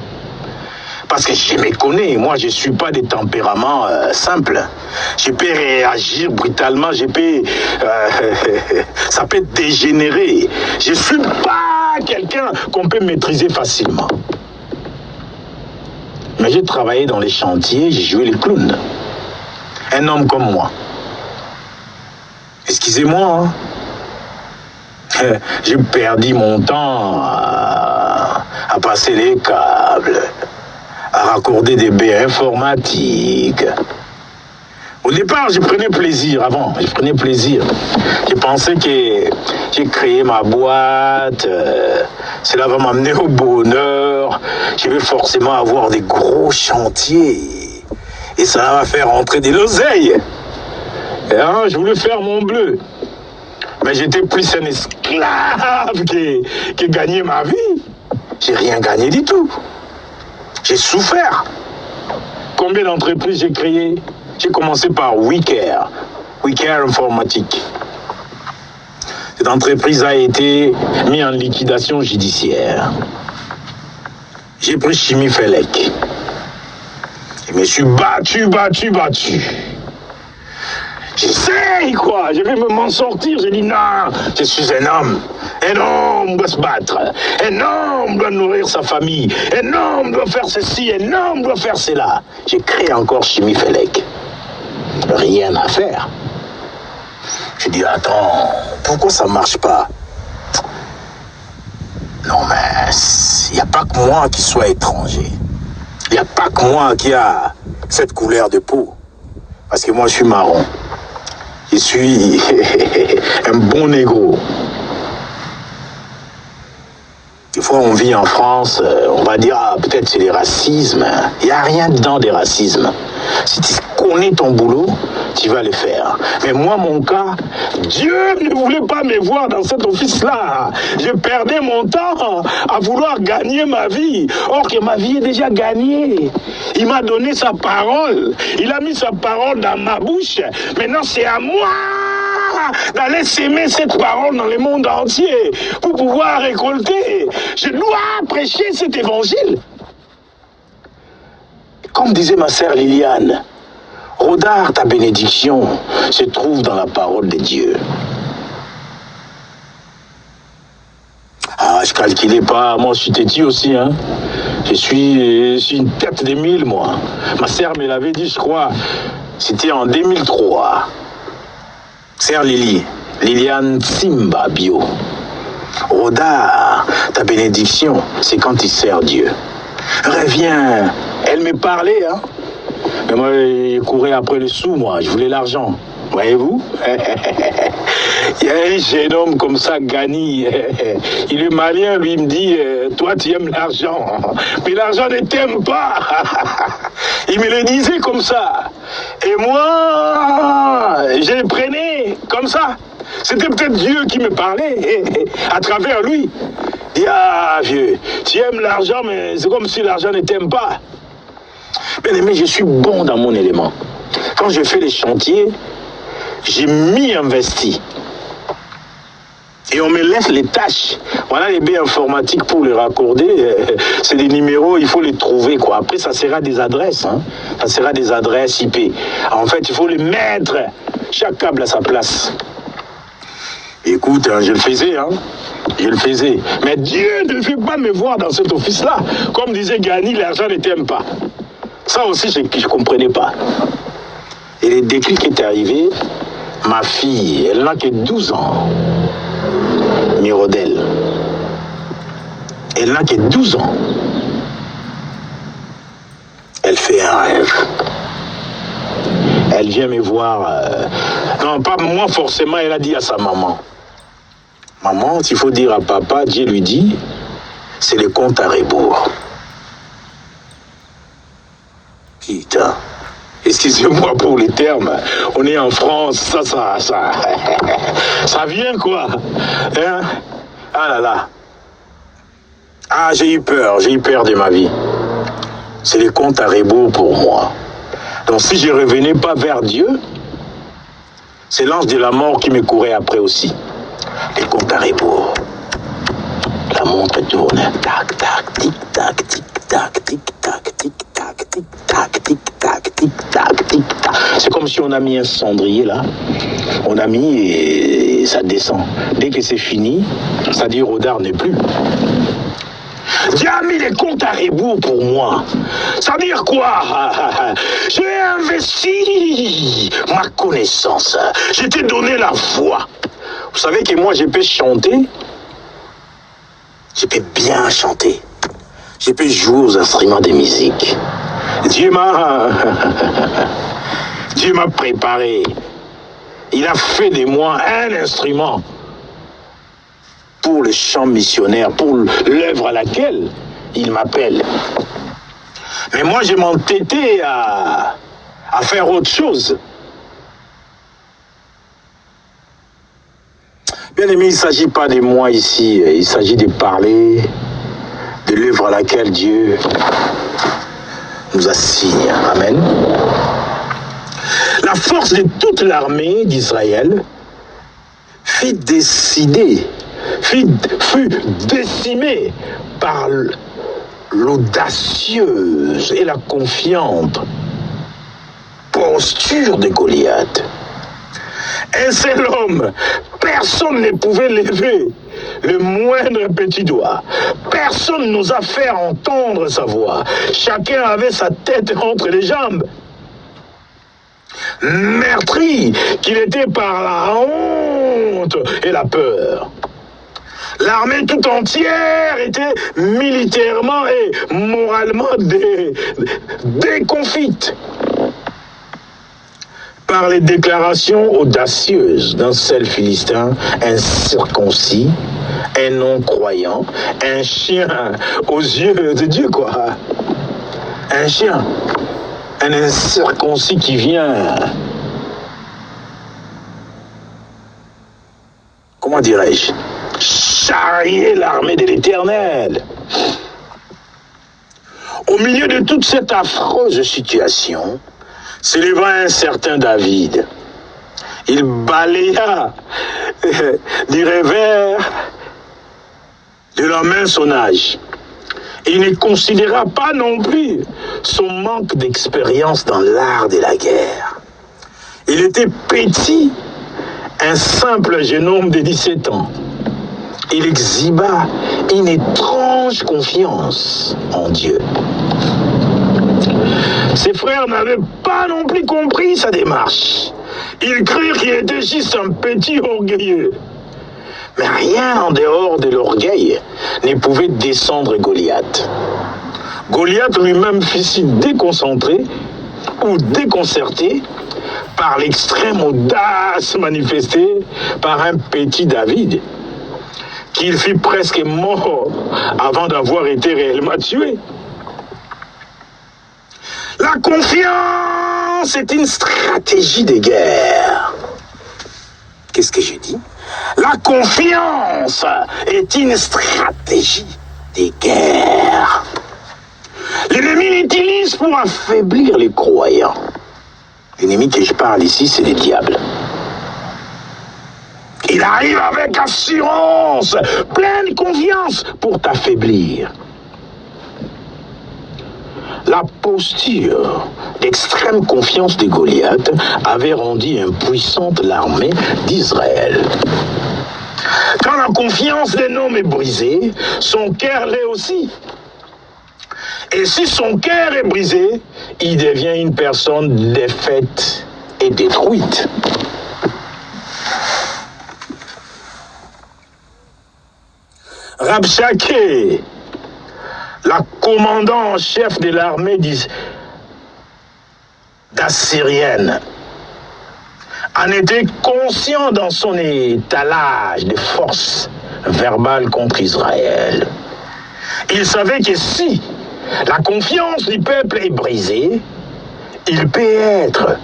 Parce que je me connais, moi je ne suis pas de tempérament simple. Je peux réagir brutalement, ça peut dégénérer. Je ne suis pas quelqu'un qu'on peut maîtriser facilement. Mais j'ai travaillé dans les chantiers, j'ai joué les clowns. Un homme comme moi. Excusez-moi, hein. J'ai perdu mon temps à passer les câbles, à raccorder des baies informatiques. Au départ, je prenais plaisir avant, Je pensais que j'ai créé ma boîte, cela va m'amener au bonheur, je vais forcément avoir des gros chantiers et ça va faire rentrer des l'oseille. Je voulais faire mon bleu. Mais j'étais plus un esclave que gagner ma vie. J'ai rien gagné du tout. J'ai souffert. Combien d'entreprises j'ai créées? J'ai commencé par WeCare Informatique. Cette entreprise a été mise en liquidation judiciaire. J'ai pris Chimie Felek. Je me suis battu. J'essaye, quoi. Je vais m'en sortir. J'ai dit non, je suis un homme. Un homme doit se battre. Un homme doit nourrir sa famille. Un homme doit faire ceci. Un homme doit faire cela. J'ai créé encore Chimie Felek. Rien à faire. J'ai dit attends, pourquoi ça marche pas? Non mais il n'y a pas que moi qui soit étranger. Il n'y a pas que moi qui a cette couleur de peau. Parce que moi je suis marron. Je suis un bon négro. Des fois, on vit en France, on va dire, peut-être c'est des racismes. Il n'y a rien dedans des racismes. Si tu connais ton boulot, tu vas le faire. Mais moi, mon cas, Dieu ne voulait pas me voir dans cet office-là. Je perdais mon temps à vouloir gagner ma vie. Or que ma vie est déjà gagnée. Il m'a donné sa parole. Il a mis sa parole dans ma bouche. Maintenant, c'est à moi d'aller s'aimer cette parole dans le monde entier pour pouvoir récolter. Je dois prêcher cet évangile. Comme disait ma sœur Liliane, Rodard, ta bénédiction se trouve dans la parole de Dieu. Je calculais pas, moi je suis têtu aussi, hein. Je suis une tête de mille, moi. Ma sœur me l'avait dit, je crois, c'était en 2003. Sœur Liliane Simba Bio. Rodard, ta bénédiction, c'est quand tu sers Dieu. Reviens. Elle me parlait, hein. Mais moi, je courais après les sous, moi. Je voulais l'argent. Voyez-vous? Il y a un jeune homme comme ça, Gani. Il est malien, lui, il me dit, toi, tu aimes l'argent. Mais l'argent ne t'aime pas. Il me le disait comme ça. Et moi, je le prenais comme ça. C'était peut-être Dieu qui me parlait à travers lui. Il dit, ah vieux, tu aimes l'argent, mais c'est comme si l'argent ne t'aime pas. Bien aimé, je suis bon dans mon élément. Quand je fais les chantiers, j'ai investi. Et on me laisse les tâches. Voilà les baies informatiques pour les raccorder. C'est des numéros, il faut les trouver, quoi. Après, ça sera des adresses. Hein. Ça sera des adresses IP. En fait, il faut les mettre, chaque câble à sa place. Écoute, hein, je le faisais, hein. Je le faisais. Mais Dieu ne veut pas me voir dans cet office-là. Comme disait Gani, l'argent ne t'aime pas. Ça aussi, je ne comprenais pas. Et le déclic est arrivé. Ma fille, elle n'a que 12 ans. Mirodel. Elle n'a que 12 ans. Elle fait un rêve. Elle vient me voir. Non, pas moi forcément, elle a dit à sa maman. Maman, s'il faut dire à papa, Dieu lui dit, c'est le compte à rebours. Putain. Excusez-moi pour les termes, on est en France, ça vient quoi, hein? Ah là là. Ah, j'ai eu peur de ma vie. C'est les comptes à rebours pour moi. Donc si je ne revenais pas vers Dieu, c'est l'ange de la mort qui me courait après aussi. Les comptes à rebours. La montre tourne, tac, tac, tic, tac, tic, tac, tic, tac, tic, tac, tic, tac, tic, tac, tic, tac, tic, tac. C'est comme si on a mis un cendrier là, on a mis et ça descend. Dès que c'est fini, ça dit Rodard n'est plus. Dieu a mis les comptes à rebours pour moi. Ça veut dire quoi? J'ai investi ma connaissance. Je t'ai donné la voix. Vous savez que moi, je peux chanter. Je peux bien chanter. Je peux jouer aux instruments de musique. Dieu m'a préparé. Il a fait de moi un instrument pour le chant missionnaire, pour l'œuvre à laquelle il m'appelle. Mais moi, je m'entêtais à faire autre chose. Bien aimé, il ne s'agit pas de moi ici, il s'agit de parler de l'œuvre à laquelle Dieu nous assigne. Amen. La force de toute l'armée d'Israël fut décidée, fut décimée par l'audacieuse et la confiante posture de Goliath. Un seul homme, personne ne pouvait lever le moindre petit doigt. Personne n'osa faire entendre sa voix. Chacun avait sa tête entre les jambes. Meurtri qu'il était par la honte et la peur. L'armée tout entière était militairement et moralement déconfite par les déclarations audacieuses d'un seul Philistin, incirconcis, un non-croyant, un chien aux yeux de Dieu, quoi. Un chien, un incirconcis qui vient, comment dirais-je, charrier l'armée de l'Éternel. Au milieu de toute cette affreuse situation, s'éleva un certain David. Il balaya du revers de la main son âge. Il ne considéra pas non plus son manque d'expérience dans l'art de la guerre. Il était petit, un simple jeune homme de 17 ans. Il exhiba une étrange confiance en Dieu. Ses frères n'avaient pas non plus compris sa démarche. Ils crurent qu'il était juste un petit orgueilleux. Mais rien en dehors de l'orgueil ne pouvait descendre Goliath. Goliath lui-même fut si déconcentré ou déconcerté par l'extrême audace manifestée par un petit David, qu'il fut presque mort avant d'avoir été réellement tué. La confiance est une stratégie de guerre. Qu'est-ce que je dis? La confiance est une stratégie des guerres. L'ennemi l'utilise pour affaiblir les croyants. L'ennemi que je parle ici, c'est le diable. Il arrive avec assurance, pleine confiance pour t'affaiblir. La posture d'extrême confiance de Goliath avait rendu impuissante l'armée d'Israël. Quand la confiance d'un homme est brisée, son cœur l'est aussi. Et si son cœur est brisé, il devient une personne défaite et détruite. Rabshakeh, la commandant en chef de l'armée d'Assyrienne, en était conscient dans son étalage de force verbale contre Israël. Il savait que si la confiance du peuple est brisée, il peut être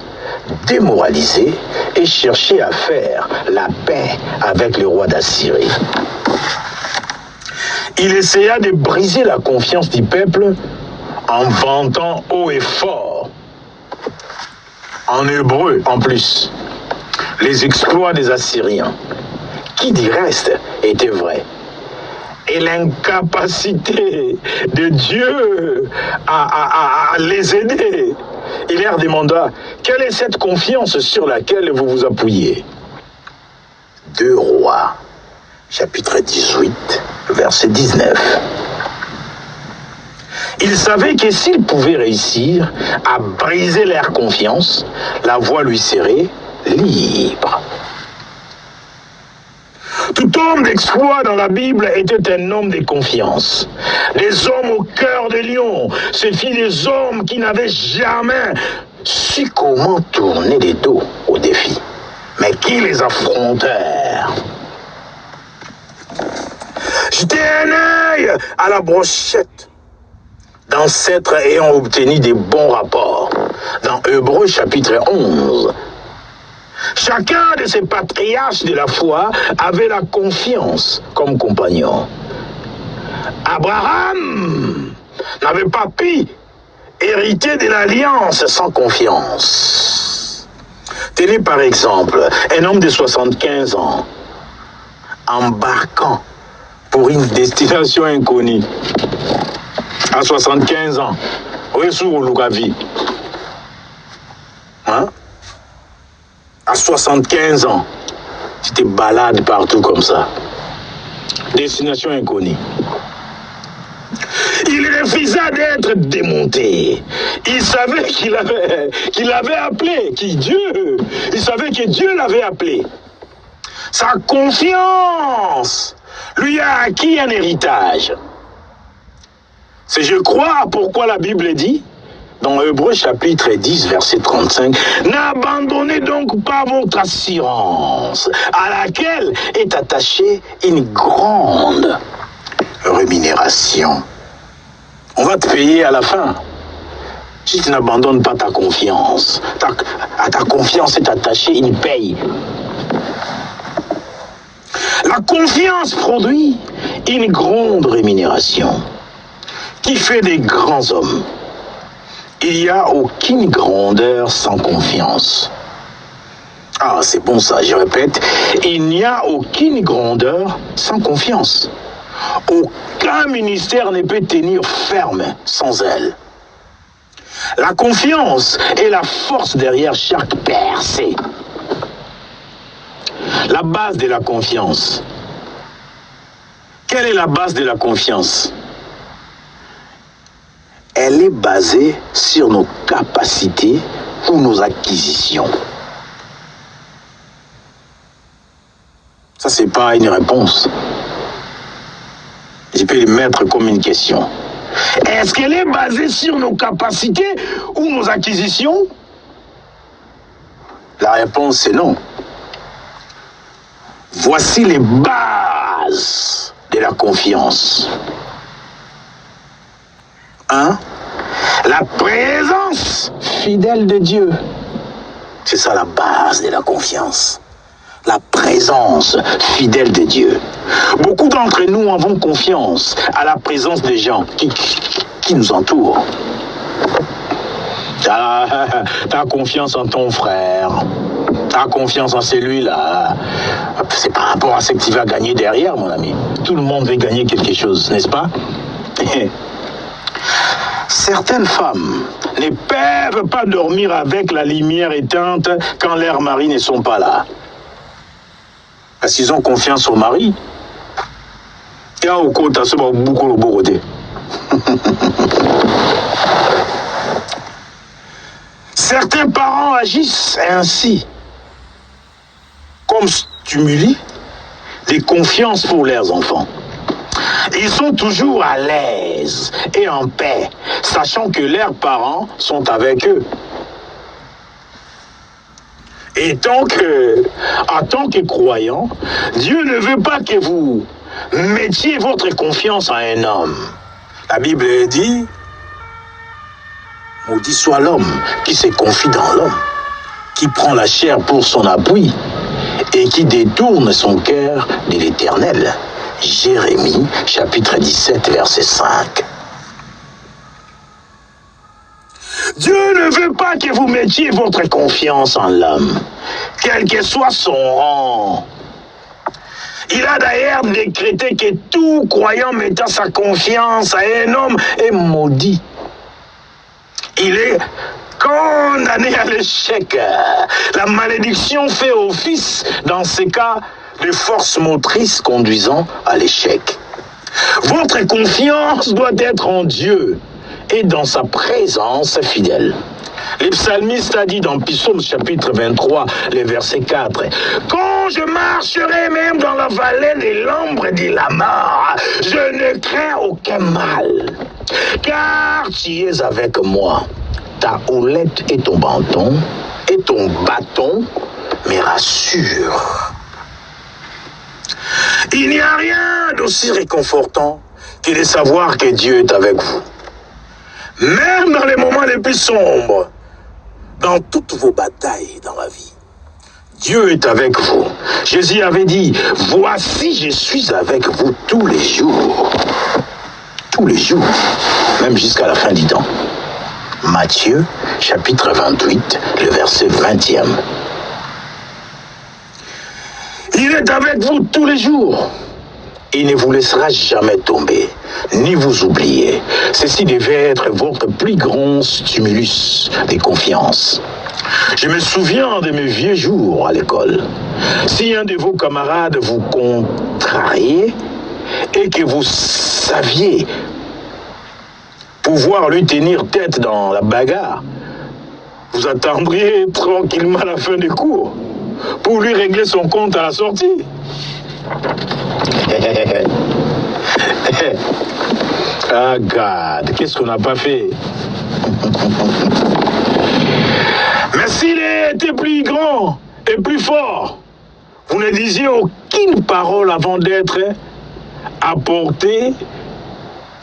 démoralisé et chercher à faire la paix avec le roi d'Assyrie. Il essaya de briser la confiance du peuple en vantant haut et fort, en hébreu en plus, les exploits des Assyriens, qui du reste étaient vrais, et l'incapacité de Dieu à les aider. Il leur demanda, quelle est cette confiance sur laquelle vous vous appuyez? 2 Rois, chapitre 18, verset 19. Il savait que s'il pouvait réussir à briser leur confiance, la voie lui serait libre. Tout homme d'exploit dans la Bible était un homme de confiance. Des hommes au cœur de lion, ce furent des hommes qui n'avaient jamais su comment tourner les dos aux défis, mais qui les affrontèrent. Jetez un œil à la brochette d'ancêtres ayant obtenu des bons rapports dans Hébreux chapitre 11. Chacun de ces patriarches de la foi avait la confiance comme compagnon. Abraham n'avait pas pu hériter de l'alliance sans confiance. Tenez par exemple un homme de 75 ans embarquant pour une destination inconnue. À 75 ans, ressous au Lugavi. Hein? À 75 ans, tu te balades partout comme ça. Destination inconnue. Il refusa d'être démonté. Il savait qu'il avait appelé, Dieu. Il savait que Dieu l'avait appelé. Sa confiance lui a acquis un héritage. C'est, je crois, pourquoi la Bible dit, dans Hébreux chapitre 10, verset 35, « N'abandonnez donc pas votre assurance, à laquelle est attachée une grande rémunération. » On va te payer à la fin. Si tu n'abandonnes pas ta confiance, à ta confiance est attachée une paye. La confiance produit une grande rémunération qui fait des grands hommes. Il n'y a aucune grandeur sans confiance. Ah, c'est bon ça, je répète. Il n'y a aucune grandeur sans confiance. Aucun ministère ne peut tenir ferme sans elle. La confiance est la force derrière chaque percée. La base de la confiance. Quelle est la base de la confiance? Elle est basée sur nos capacités ou nos acquisitions. Ça, c'est pas une réponse. Je peux le mettre comme une question. Est-ce qu'elle est basée sur nos capacités ou nos acquisitions? La réponse, c'est non. Voici les bases de la confiance. 1. La présence fidèle de Dieu. C'est ça la base de la confiance. la présence fidèle de Dieu. Beaucoup d'entre nous avons confiance à la présence des gens qui nous entourent. T'as confiance en ton frère, t'as confiance en celui-là. C'est par rapport à ce que tu vas gagner derrière, mon ami. Tout le monde veut gagner quelque chose, n'est-ce pas? Certaines femmes ne peuvent pas dormir avec la lumière éteinte quand leurs maris ne sont pas là. Parce qu'ils ont confiance au mari. Et au côté, ça va beaucoup le beau côté. Certains parents agissent ainsi, comme stimuli de confiance pour leurs enfants. Ils sont toujours à l'aise et en paix, sachant que leurs parents sont avec eux. Et en tant que croyant, Dieu ne veut pas que vous mettiez votre confiance en un homme. La Bible dit, maudit soit l'homme qui se confie dans l'homme, qui prend la chair pour son appui et qui détourne son cœur de l'Éternel. Jérémie, chapitre 17, verset 5. Dieu ne veut pas que vous mettiez votre confiance en l'homme, quel que soit son rang. Il a d'ailleurs décrété que tout croyant mettant sa confiance à un homme est maudit. Il est condamné à l'échec. La malédiction fait office, dans ces cas, de force motrice conduisant à l'échec. Votre confiance doit être en Dieu et dans sa présence fidèle. Le psalmiste a dit dans Psaume chapitre 23, le verset 4, « Quand je marcherai même dans la vallée de l'ombre de la mort, je ne crains aucun mal, car tu es avec moi. Ta houlette et ton bâton me rassurent. » Il n'y a rien d'aussi réconfortant que de savoir que Dieu est avec vous. Même dans les moments les plus sombres, dans toutes vos batailles dans la vie, Dieu est avec vous. Jésus avait dit, « Voici, je suis avec vous tous les jours. » Tous les jours, même jusqu'à la fin du temps. Matthieu, chapitre 28, le verset 20e. Il est avec vous tous les jours. Il ne vous laissera jamais tomber, ni vous oublier. Ceci devait être votre plus grand stimulus de confiance. Je me souviens de mes vieux jours à l'école. Si un de vos camarades vous contrariait et que vous saviez pouvoir lui tenir tête dans la bagarre, vous attendriez tranquillement la fin des cours pour lui régler son compte à la sortie. Ah, God, qu'est-ce qu'on n'a pas fait? Mais s'il était plus grand et plus fort, vous ne disiez aucune parole avant d'être apporté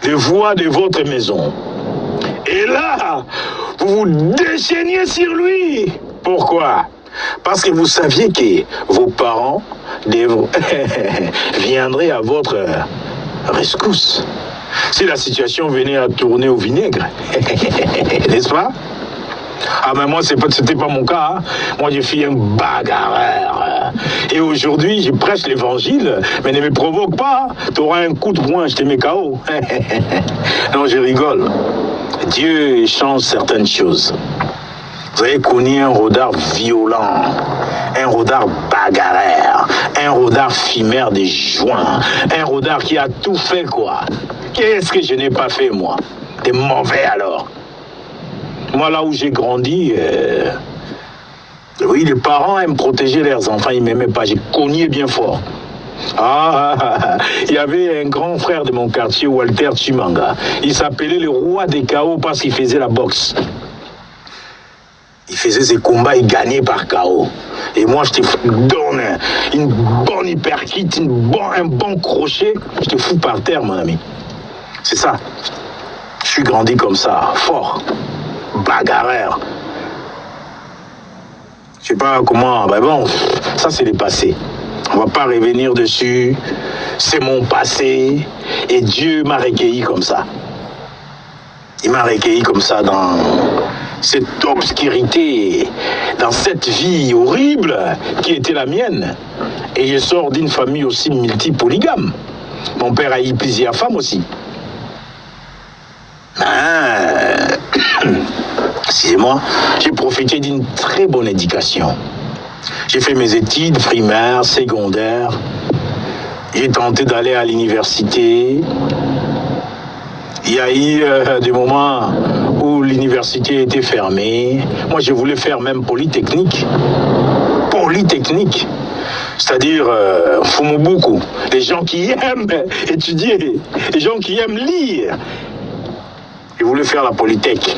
des voix de votre maison. Et là, vous vous déchaîniez sur lui. Pourquoi? Parce que vous saviez que vos parents viendraient à votre rescousse si la situation venait à tourner au vinaigre. N'est-ce pas? Ah mais moi, c'était pas mon cas. Hein. Moi, je suis un bagarreur. Et aujourd'hui, je prêche l'évangile, mais ne me provoque pas. Tu auras un coup de poing, je te mets KO. Non, je rigole. Dieu change certaines choses. Vous avez connu un rodard violent, un rodard bagarreur, un rodard fumeur de joints, un rodard qui a tout fait, quoi. Qu'est-ce que je n'ai pas fait, moi? T'es mauvais, alors. Moi, là où j'ai grandi, oui, les parents aiment protéger leurs enfants, ils ne m'aimaient pas, j'ai cogné bien fort. Il y avait un grand frère de mon quartier, Walter Chimanga. Il s'appelait le roi des KO parce qu'il faisait la boxe. Il faisait ses combats, il gagnait par KO. Et moi, je te donne une bonne hyperkit, un bon crochet, je te fous par terre, mon ami. C'est ça. Je suis grandi comme ça, fort, bagarreur. Je sais pas comment, ben bon, ça c'est le passé. On va pas revenir dessus. C'est mon passé. Et Dieu m'a recueilli comme ça. Il m'a recueilli comme ça dans cette obscurité, dans cette vie horrible qui était la mienne. Et je sors d'une famille aussi multipolygame. Mon père a eu plusieurs femmes aussi. Excusez-moi, j'ai profité d'une très bonne éducation. J'ai fait mes études primaires, secondaires. J'ai tenté d'aller à l'université. Il y a eu des moments où l'université était fermée. Moi, je voulais faire même Polytechnique. Polytechnique. C'est-à-dire Fumubuku. Les gens qui aiment étudier, les gens qui aiment lire. Je voulais faire la Polytech.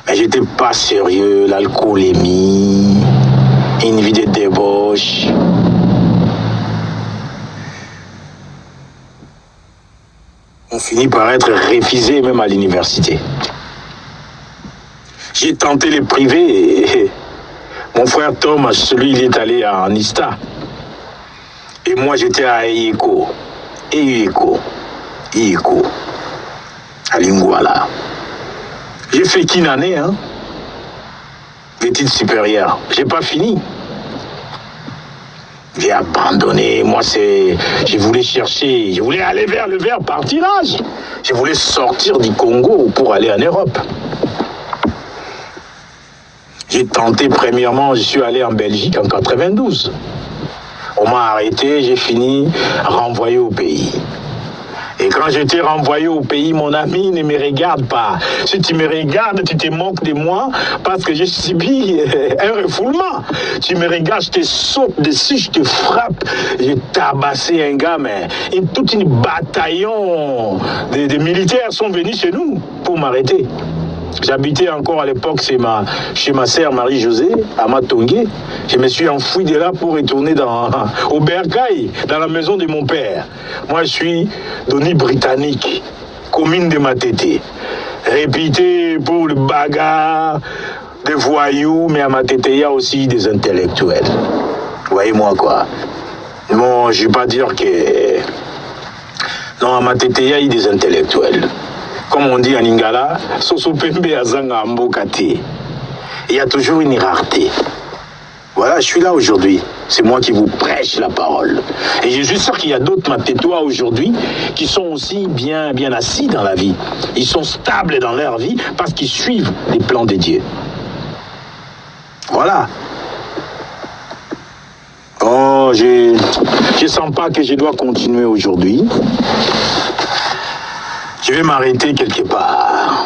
Mais j'étais pas sérieux. L'alcoolémie, une vie de débauche. On finit par être refusé même à l'université. J'ai tenté les privés et mon frère Thomas, lui, il est allé en ISTA. Et moi, j'étais à IECO. IECO. À Lingouala. J'ai fait qu'une année, d'études supérieures. J'ai pas fini. J'ai abandonné. Moi, je voulais aller vers le verre par tirage. Je voulais sortir du Congo pour aller en Europe. J'ai tenté premièrement, je suis allé en Belgique en 92. On m'a arrêté, j'ai fini renvoyé au pays. Et quand j'étais renvoyé au pays, mon ami ne me regarde pas. Si tu me regardes, tu te moques de moi parce que j'ai subi un refoulement. Tu me regardes, je te saute dessus, je te frappe. J'ai tabassé un gars, mais toute une bataillon de militaires sont venus chez nous pour m'arrêter. J'habitais encore à l'époque chez ma sœur Marie-Josée, à Matongé. Je me suis enfoui de là pour retourner au Bercail, dans la maison de mon père. Moi, je suis d'Oni britannique, commune de Matete. Réputé pour le bagarre, des voyous, mais à Matete, il y a aussi des intellectuels. Voyez-moi quoi. Bon, je ne vais pas dire que... Non, à Matete, il y a eu des intellectuels. Comme on dit en Lingala, il y a toujours une rareté. Voilà, je suis là aujourd'hui. C'est moi qui vous prêche la parole. Et je suis sûr qu'il y a d'autres Matétois aujourd'hui qui sont aussi bien assis dans la vie. Ils sont stables dans leur vie parce qu'ils suivent les plans de Dieu. Voilà. Oh, je sens pas que je dois continuer aujourd'hui. Je vais m'arrêter quelque part.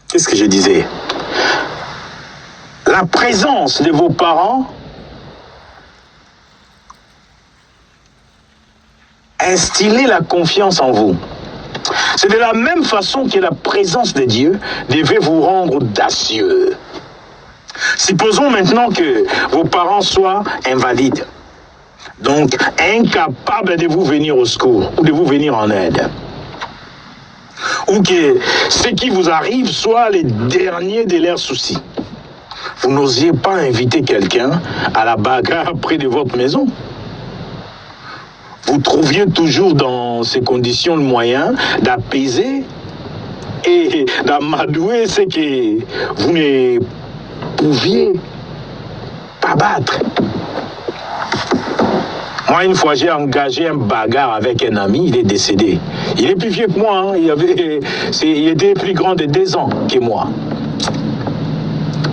Qu'est-ce que je disais? La présence de vos parents instiller la confiance en vous. C'est de la même façon que la présence de Dieu devait vous rendre audacieux. Supposons maintenant que vos parents soient invalides. Donc, incapable de vous venir au secours ou de vous venir en aide. Ou que ce qui vous arrive soit les derniers de leurs soucis. Vous n'osiez pas inviter quelqu'un à la bagarre près de votre maison. Vous trouviez toujours dans ces conditions le moyen d'apaiser et d'amadouer ce que vous ne pouviez pas battre. Moi, une fois, j'ai engagé un bagarre avec un ami, il est décédé. Il est plus vieux que moi, il était plus grand de 2 ans que moi.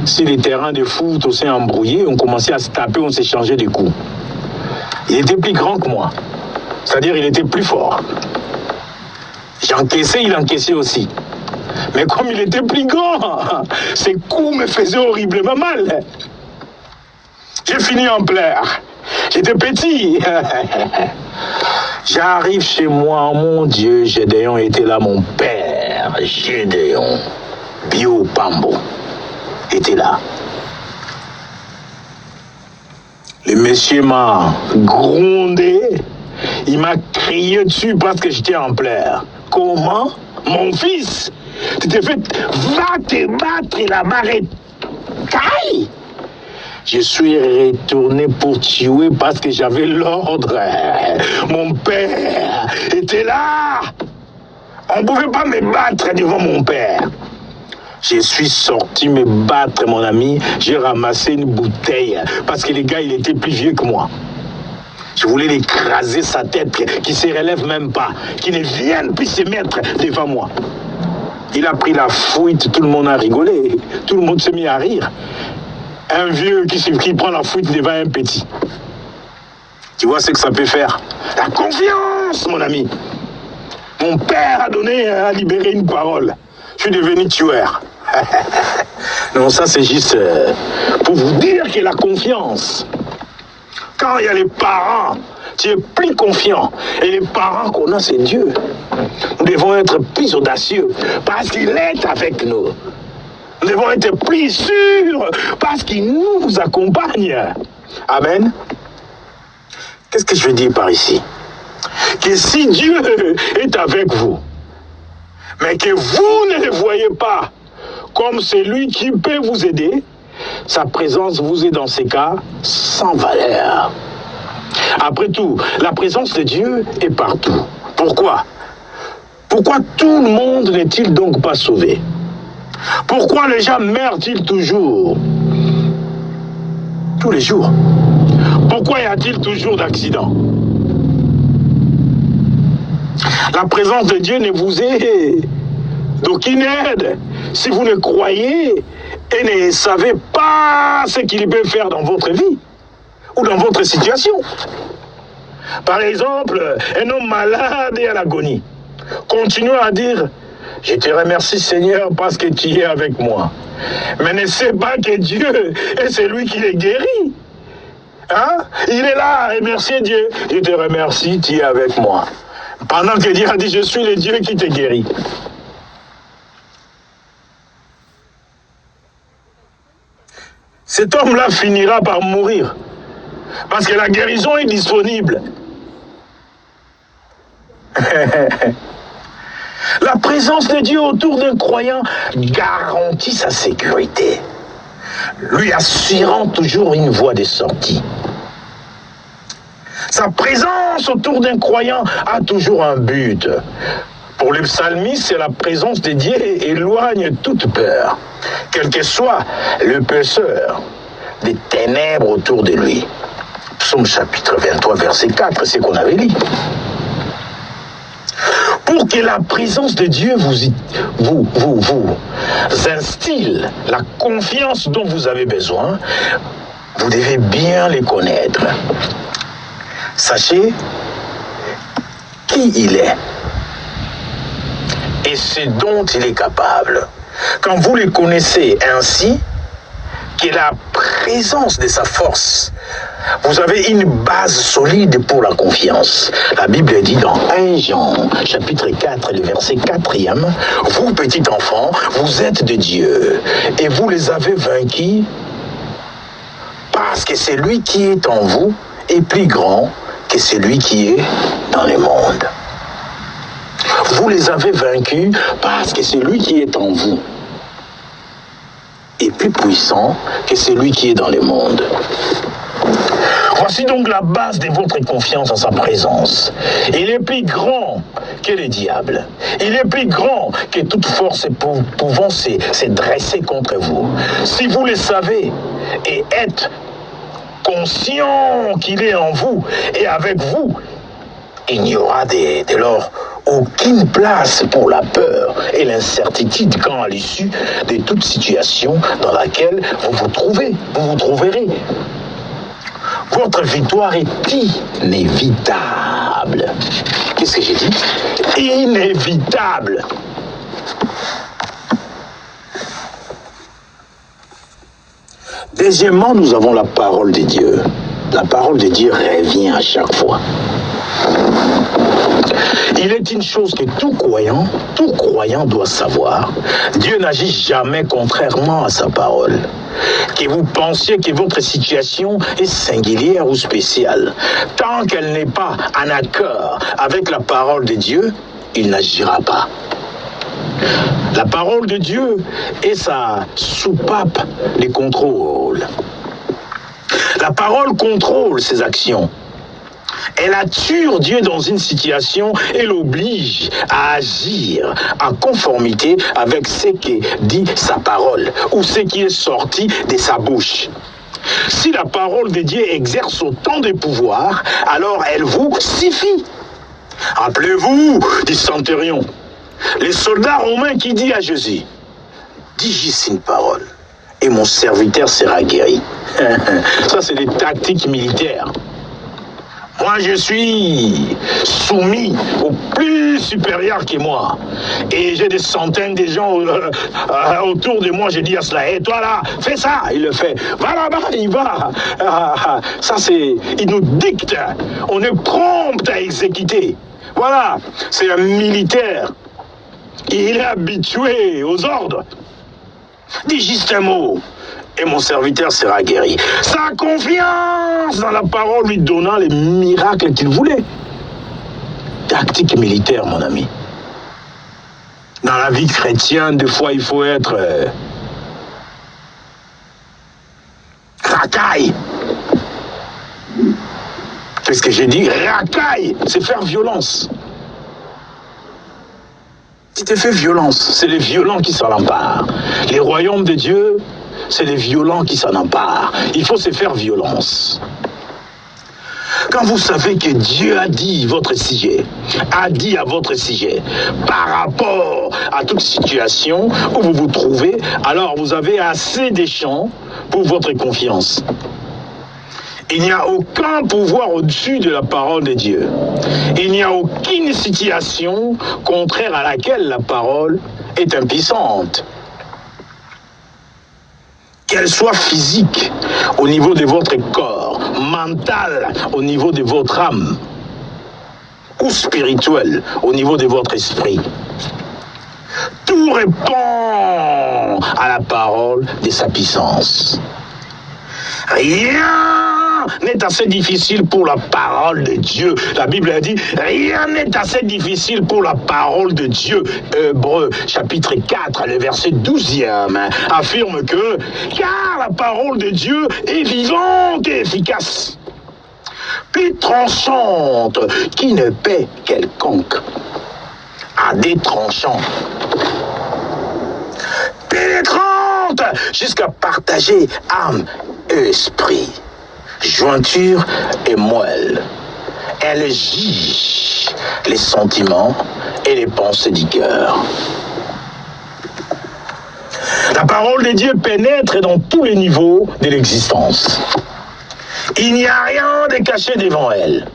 Si les terrains de foot, on s'est embrouillé, on commençait à se taper, on s'échangeait des coups. Il était plus grand que moi. C'est-à-dire, il était plus fort. J'encaissais, il encaissait aussi. Mais comme il était plus grand, ses coups me faisaient horriblement mal. J'ai fini en pleurs. J'étais petit. J'arrive chez moi, mon Dieu, Gédéon était là, mon père. Gédéon, Bio Pambo, était là. Le monsieur m'a grondé. Il m'a crié dessus parce que j'étais en pleurs. Comment? Mon fils, tu t'es fait, va te battre là-bas, caille. Je suis retourné pour tuer parce que j'avais l'ordre. Mon père était là. On ne pouvait pas me battre devant mon père. Je suis sorti me battre, mon ami. J'ai ramassé une bouteille parce que le gars, il était plus vieux que moi. Je voulais l'écraser sa tête, qui ne se relève même pas, qui ne vienne plus se mettre devant moi. Il a pris la fuite, tout le monde a rigolé, tout le monde s'est mis à rire. Un vieux qui prend la fuite devant un petit. Tu vois ce que ça peut faire? La confiance, mon ami. Mon père a libéré une parole. Je suis devenu tueur. Non, ça c'est juste pour vous dire que la confiance, quand il y a les parents, tu es plus confiant. Et les parents qu'on a, c'est Dieu. Nous devons être plus audacieux parce qu'il est avec nous. Nous devons être plus sûrs parce qu'il nous accompagne. Amen. Qu'est-ce que je veux dire par ici? Que si Dieu est avec vous, mais que vous ne le voyez pas comme celui qui peut vous aider, sa présence vous est dans ces cas sans valeur. Après tout, la présence de Dieu est partout. Pourquoi? Pourquoi tout le monde n'est-il donc pas sauvé? Pourquoi les gens meurent-ils toujours? Tous les jours. Pourquoi y a-t-il toujours d'accidents? La présence de Dieu ne vous est d'aucune aide si vous ne croyez et ne savez pas ce qu'il peut faire dans votre vie ou dans votre situation. Par exemple, un homme malade et à l'agonie. Continuez à dire: je te remercie Seigneur parce que tu es avec moi. Mais ne sais pas que Dieu est celui qui les guérit. Hein? Il est là et merci Dieu. Je te remercie, tu es avec moi. Pendant que Dieu a dit: je suis le Dieu qui te guérit. Cet homme-là finira par mourir. Parce que la guérison est disponible. La présence de Dieu autour d'un croyant garantit sa sécurité, lui assurant toujours une voie de sortie. Sa présence autour d'un croyant a toujours un but. Pour le psalmiste, c'est la présence de Dieu éloigne toute peur, quel que soit le pécheur des ténèbres autour de lui. Psaume chapitre 23, verset 4, c'est ce qu'on avait lu. Pour que la présence de Dieu vous instille la confiance dont vous avez besoin, vous devez bien les connaître. Sachez qui il est et ce dont il est capable. Quand vous le connaissez ainsi, que la présence de sa force, vous avez une base solide pour la confiance. La Bible dit dans 1 Jean, chapitre 4, le verset 4e, « Vous, petits enfants, vous êtes de Dieu, et vous les avez vaincus, parce que celui qui est en vous est plus grand que celui qui est dans le monde. » Vous les avez vaincus parce que celui qui est en vous est plus puissant que celui qui est dans le monde. Voici donc la base de votre confiance en sa présence. Il est plus grand que le diable. Il est plus grand que toute force pouvant se dresser contre vous. Si vous le savez et êtes conscient qu'il est en vous et avec vous, il n'y aura dès lors aucune place pour la peur et l'incertitude quant à l'issue de toute situation dans laquelle vous vous trouverez. Votre victoire est inévitable. Qu'est-ce que j'ai dit? Inévitable. Deuxièmement, nous avons la parole de Dieu. La parole de Dieu revient à chaque fois. Il est une chose que tout croyant doit savoir. Dieu n'agit jamais contrairement à sa parole. Que vous pensiez que votre situation est singulière ou spéciale, tant qu'elle n'est pas en accord avec la parole de Dieu, il n'agira pas. La parole de Dieu et sa soupape les contrôle. La parole contrôle ses actions. Elle attire Dieu dans une situation et l'oblige à agir en conformité avec ce que dit sa parole ou ce qui est sorti de sa bouche. Si la parole de Dieu exerce autant de pouvoir, alors elle vous suffit. Rappelez-vous du centurion, les soldats romains qui dit à Jésus, « Dis juste une parole et mon serviteur sera guéri. » Ça, c'est des tactiques militaires. Moi, je suis soumis au plus supérieur que moi. Et j'ai des centaines de gens autour de moi. Je dis à cela, hé, toi là, fais ça. Il le fait. Va là-bas, il va. Ça, c'est... Il nous dicte. On est prompt à exécuter. Voilà, c'est un militaire. Il est habitué aux ordres. Dis juste un mot. Et mon serviteur sera guéri. Sa confiance dans la parole lui donnant les miracles qu'il voulait. Tactique militaire, mon ami. Dans la vie chrétienne, des fois, il faut être racaille. Qu'est-ce que j'ai dit? Racaille, c'est faire violence. Si tu fais violence, c'est les violents qui s'en emparent. Les royaumes de Dieu, c'est les violents qui s'en emparent. Il faut se faire violence. Quand vous savez que Dieu a dit votre sujet, a dit à votre sujet, par rapport à toute situation où vous vous trouvez, alors vous avez assez de champs pour votre confiance. Il n'y a aucun pouvoir au-dessus de la parole de Dieu. Il n'y a aucune situation contraire à laquelle la parole est impuissante. Qu'elle soit physique au niveau de votre corps, mentale au niveau de votre âme, ou spirituelle au niveau de votre esprit. Tout répond à la parole de sa puissance. Rien n'est assez difficile pour la parole de Dieu. La Bible a dit, rien n'est assez difficile pour la parole de Dieu. Hébreux, chapitre 4, le verset 12e, affirme que, car la parole de Dieu est vivante et efficace, plus tranchante qu'une épée quelconque, à des tranchants, pénétrante jusqu'à partager âme et esprit, jointure et moelle. Elle juge les sentiments et les pensées du cœur. La parole de Dieu pénètre dans tous les niveaux de l'existence. Il n'y a rien de caché devant elle.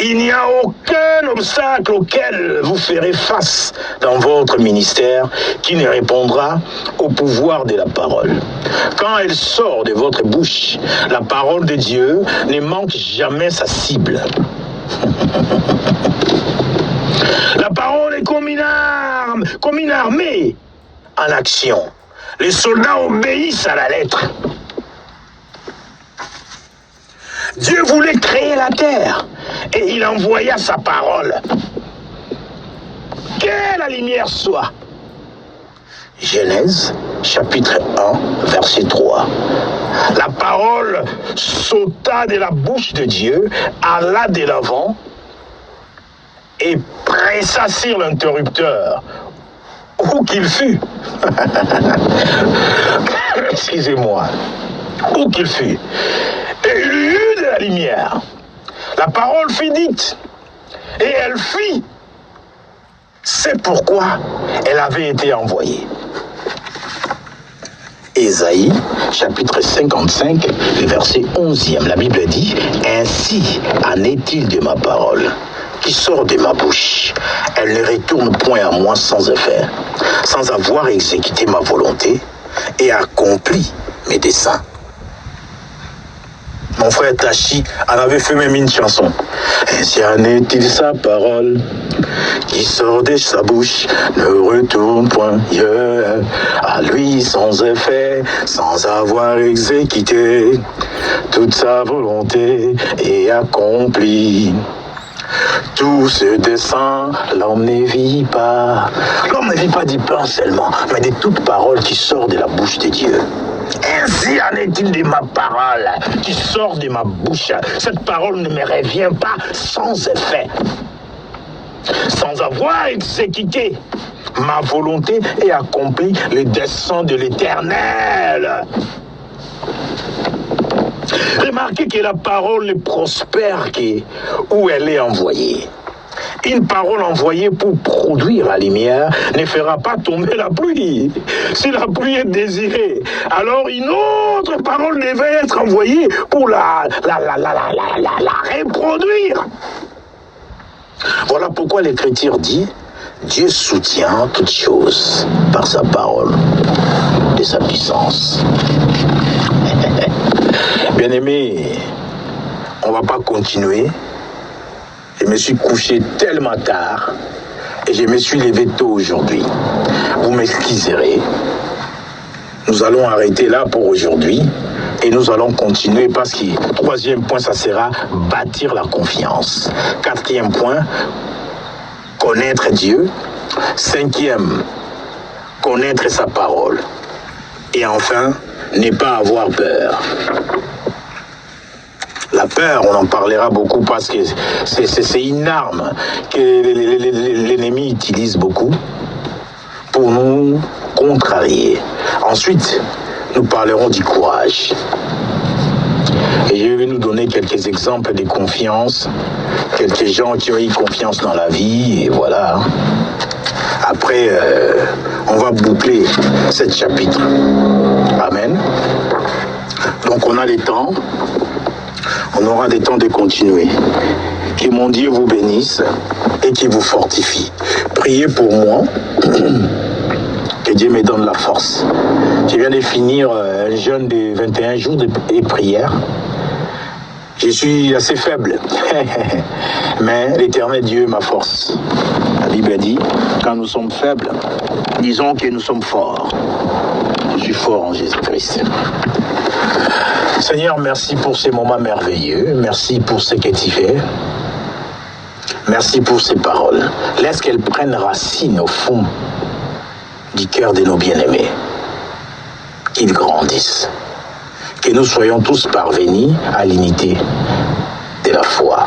Il n'y a aucun obstacle auquel vous ferez face dans votre ministère qui ne répondra au pouvoir de la parole. Quand elle sort de votre bouche, la parole de Dieu ne manque jamais sa cible. La parole est comme une arme, comme une armée en action. Les soldats obéissent à la lettre. Dieu voulait créer la terre et il envoya sa parole. Que la lumière soit. Genèse, chapitre 1, verset 3. La parole sauta de la bouche de Dieu, alla de l'avant et pressa sur l'interrupteur, où qu'il fût. Excusez-moi. Où qu'il fût. Et il y eut de la lumière. La parole fut dite. Et elle fit. C'est pourquoi elle avait été envoyée. Ésaïe, chapitre 55, verset 11e. La Bible dit, « Ainsi en est-il de ma parole, qui sort de ma bouche. Elle ne retourne point à moi sans effet, sans avoir exécuté ma volonté et accompli mes desseins. » Mon frère Tachi en avait fait même une chanson. Ainsi en est-il sa parole qui sort de sa bouche, ne retourne point à lui sans effet, sans avoir exécuté toute sa volonté et accompli. Tout se descend, l'homme ne vit pas. L'homme ne vit pas du pain seulement, mais de toute parole qui sort de la bouche de Dieu. Ainsi en est-il de ma parole qui sort de ma bouche. Cette parole ne me revient pas sans effet, sans avoir exécuté ma volonté et accompli le dessein de l'Éternel. Remarquez que la parole ne prospère où elle est envoyée. Une parole envoyée pour produire la lumière ne fera pas tomber la pluie. Si la pluie est désirée, alors une autre parole devait être envoyée pour la reproduire. Voilà pourquoi l'Écriture dit: Dieu soutient toutes choses par sa parole et sa puissance. Bien-aimés, on ne va pas continuer. Je me suis couché tellement tard et je me suis levé tôt aujourd'hui. Vous m'excuserez. Nous allons arrêter là pour aujourd'hui et nous allons continuer parce que troisième point, ça sera bâtir la confiance. Quatrième point, connaître Dieu. Cinquième, connaître sa parole. Et enfin, ne pas avoir peur. La peur, on en parlera beaucoup parce que c'est une arme que l'ennemi utilise beaucoup pour nous contrarier. Ensuite, nous parlerons du courage. Et je vais nous donner quelques exemples de confiance, quelques gens qui ont eu confiance dans la vie, et voilà. Après, on va boucler ce chapitre. Amen. Donc on a les temps. On aura des temps de continuer. Que mon Dieu vous bénisse et qu'il vous fortifie. Priez pour moi. Que Dieu me donne la force. Je viens de finir un jeûne de 21 jours de prière. Je suis assez faible. Mais l'Éternel Dieu est ma force. La Bible dit, quand nous sommes faibles, disons que nous sommes forts. Je suis fort en Jésus-Christ. Seigneur, merci pour ces moments merveilleux. Merci pour ce que tu fais. Merci pour ces paroles. Laisse qu'elles prennent racine au fond du cœur de nos bien-aimés. Qu'ils grandissent. Que nous soyons tous parvenus à l'unité de la foi,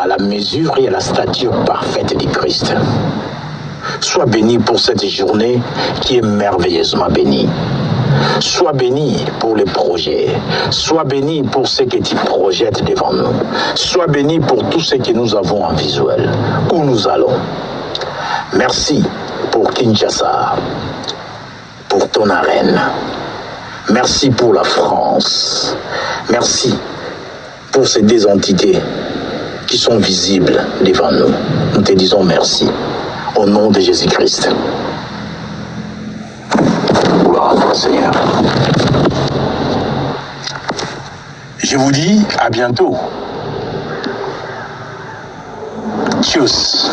à la mesure et à la stature parfaite du Christ. Sois béni pour cette journée qui est merveilleusement bénie. Sois béni pour les projets. Sois béni pour ce que tu projettes devant nous. Sois béni pour tout ce que nous avons en visuel, où nous allons. Merci pour Kinshasa, pour ton arène. Merci pour la France. Merci pour ces deux entités qui sont visibles devant nous. Nous te disons merci. Au nom de Jésus-Christ. Gloire à toi, Seigneur. Je vous dis à bientôt. Tchuss.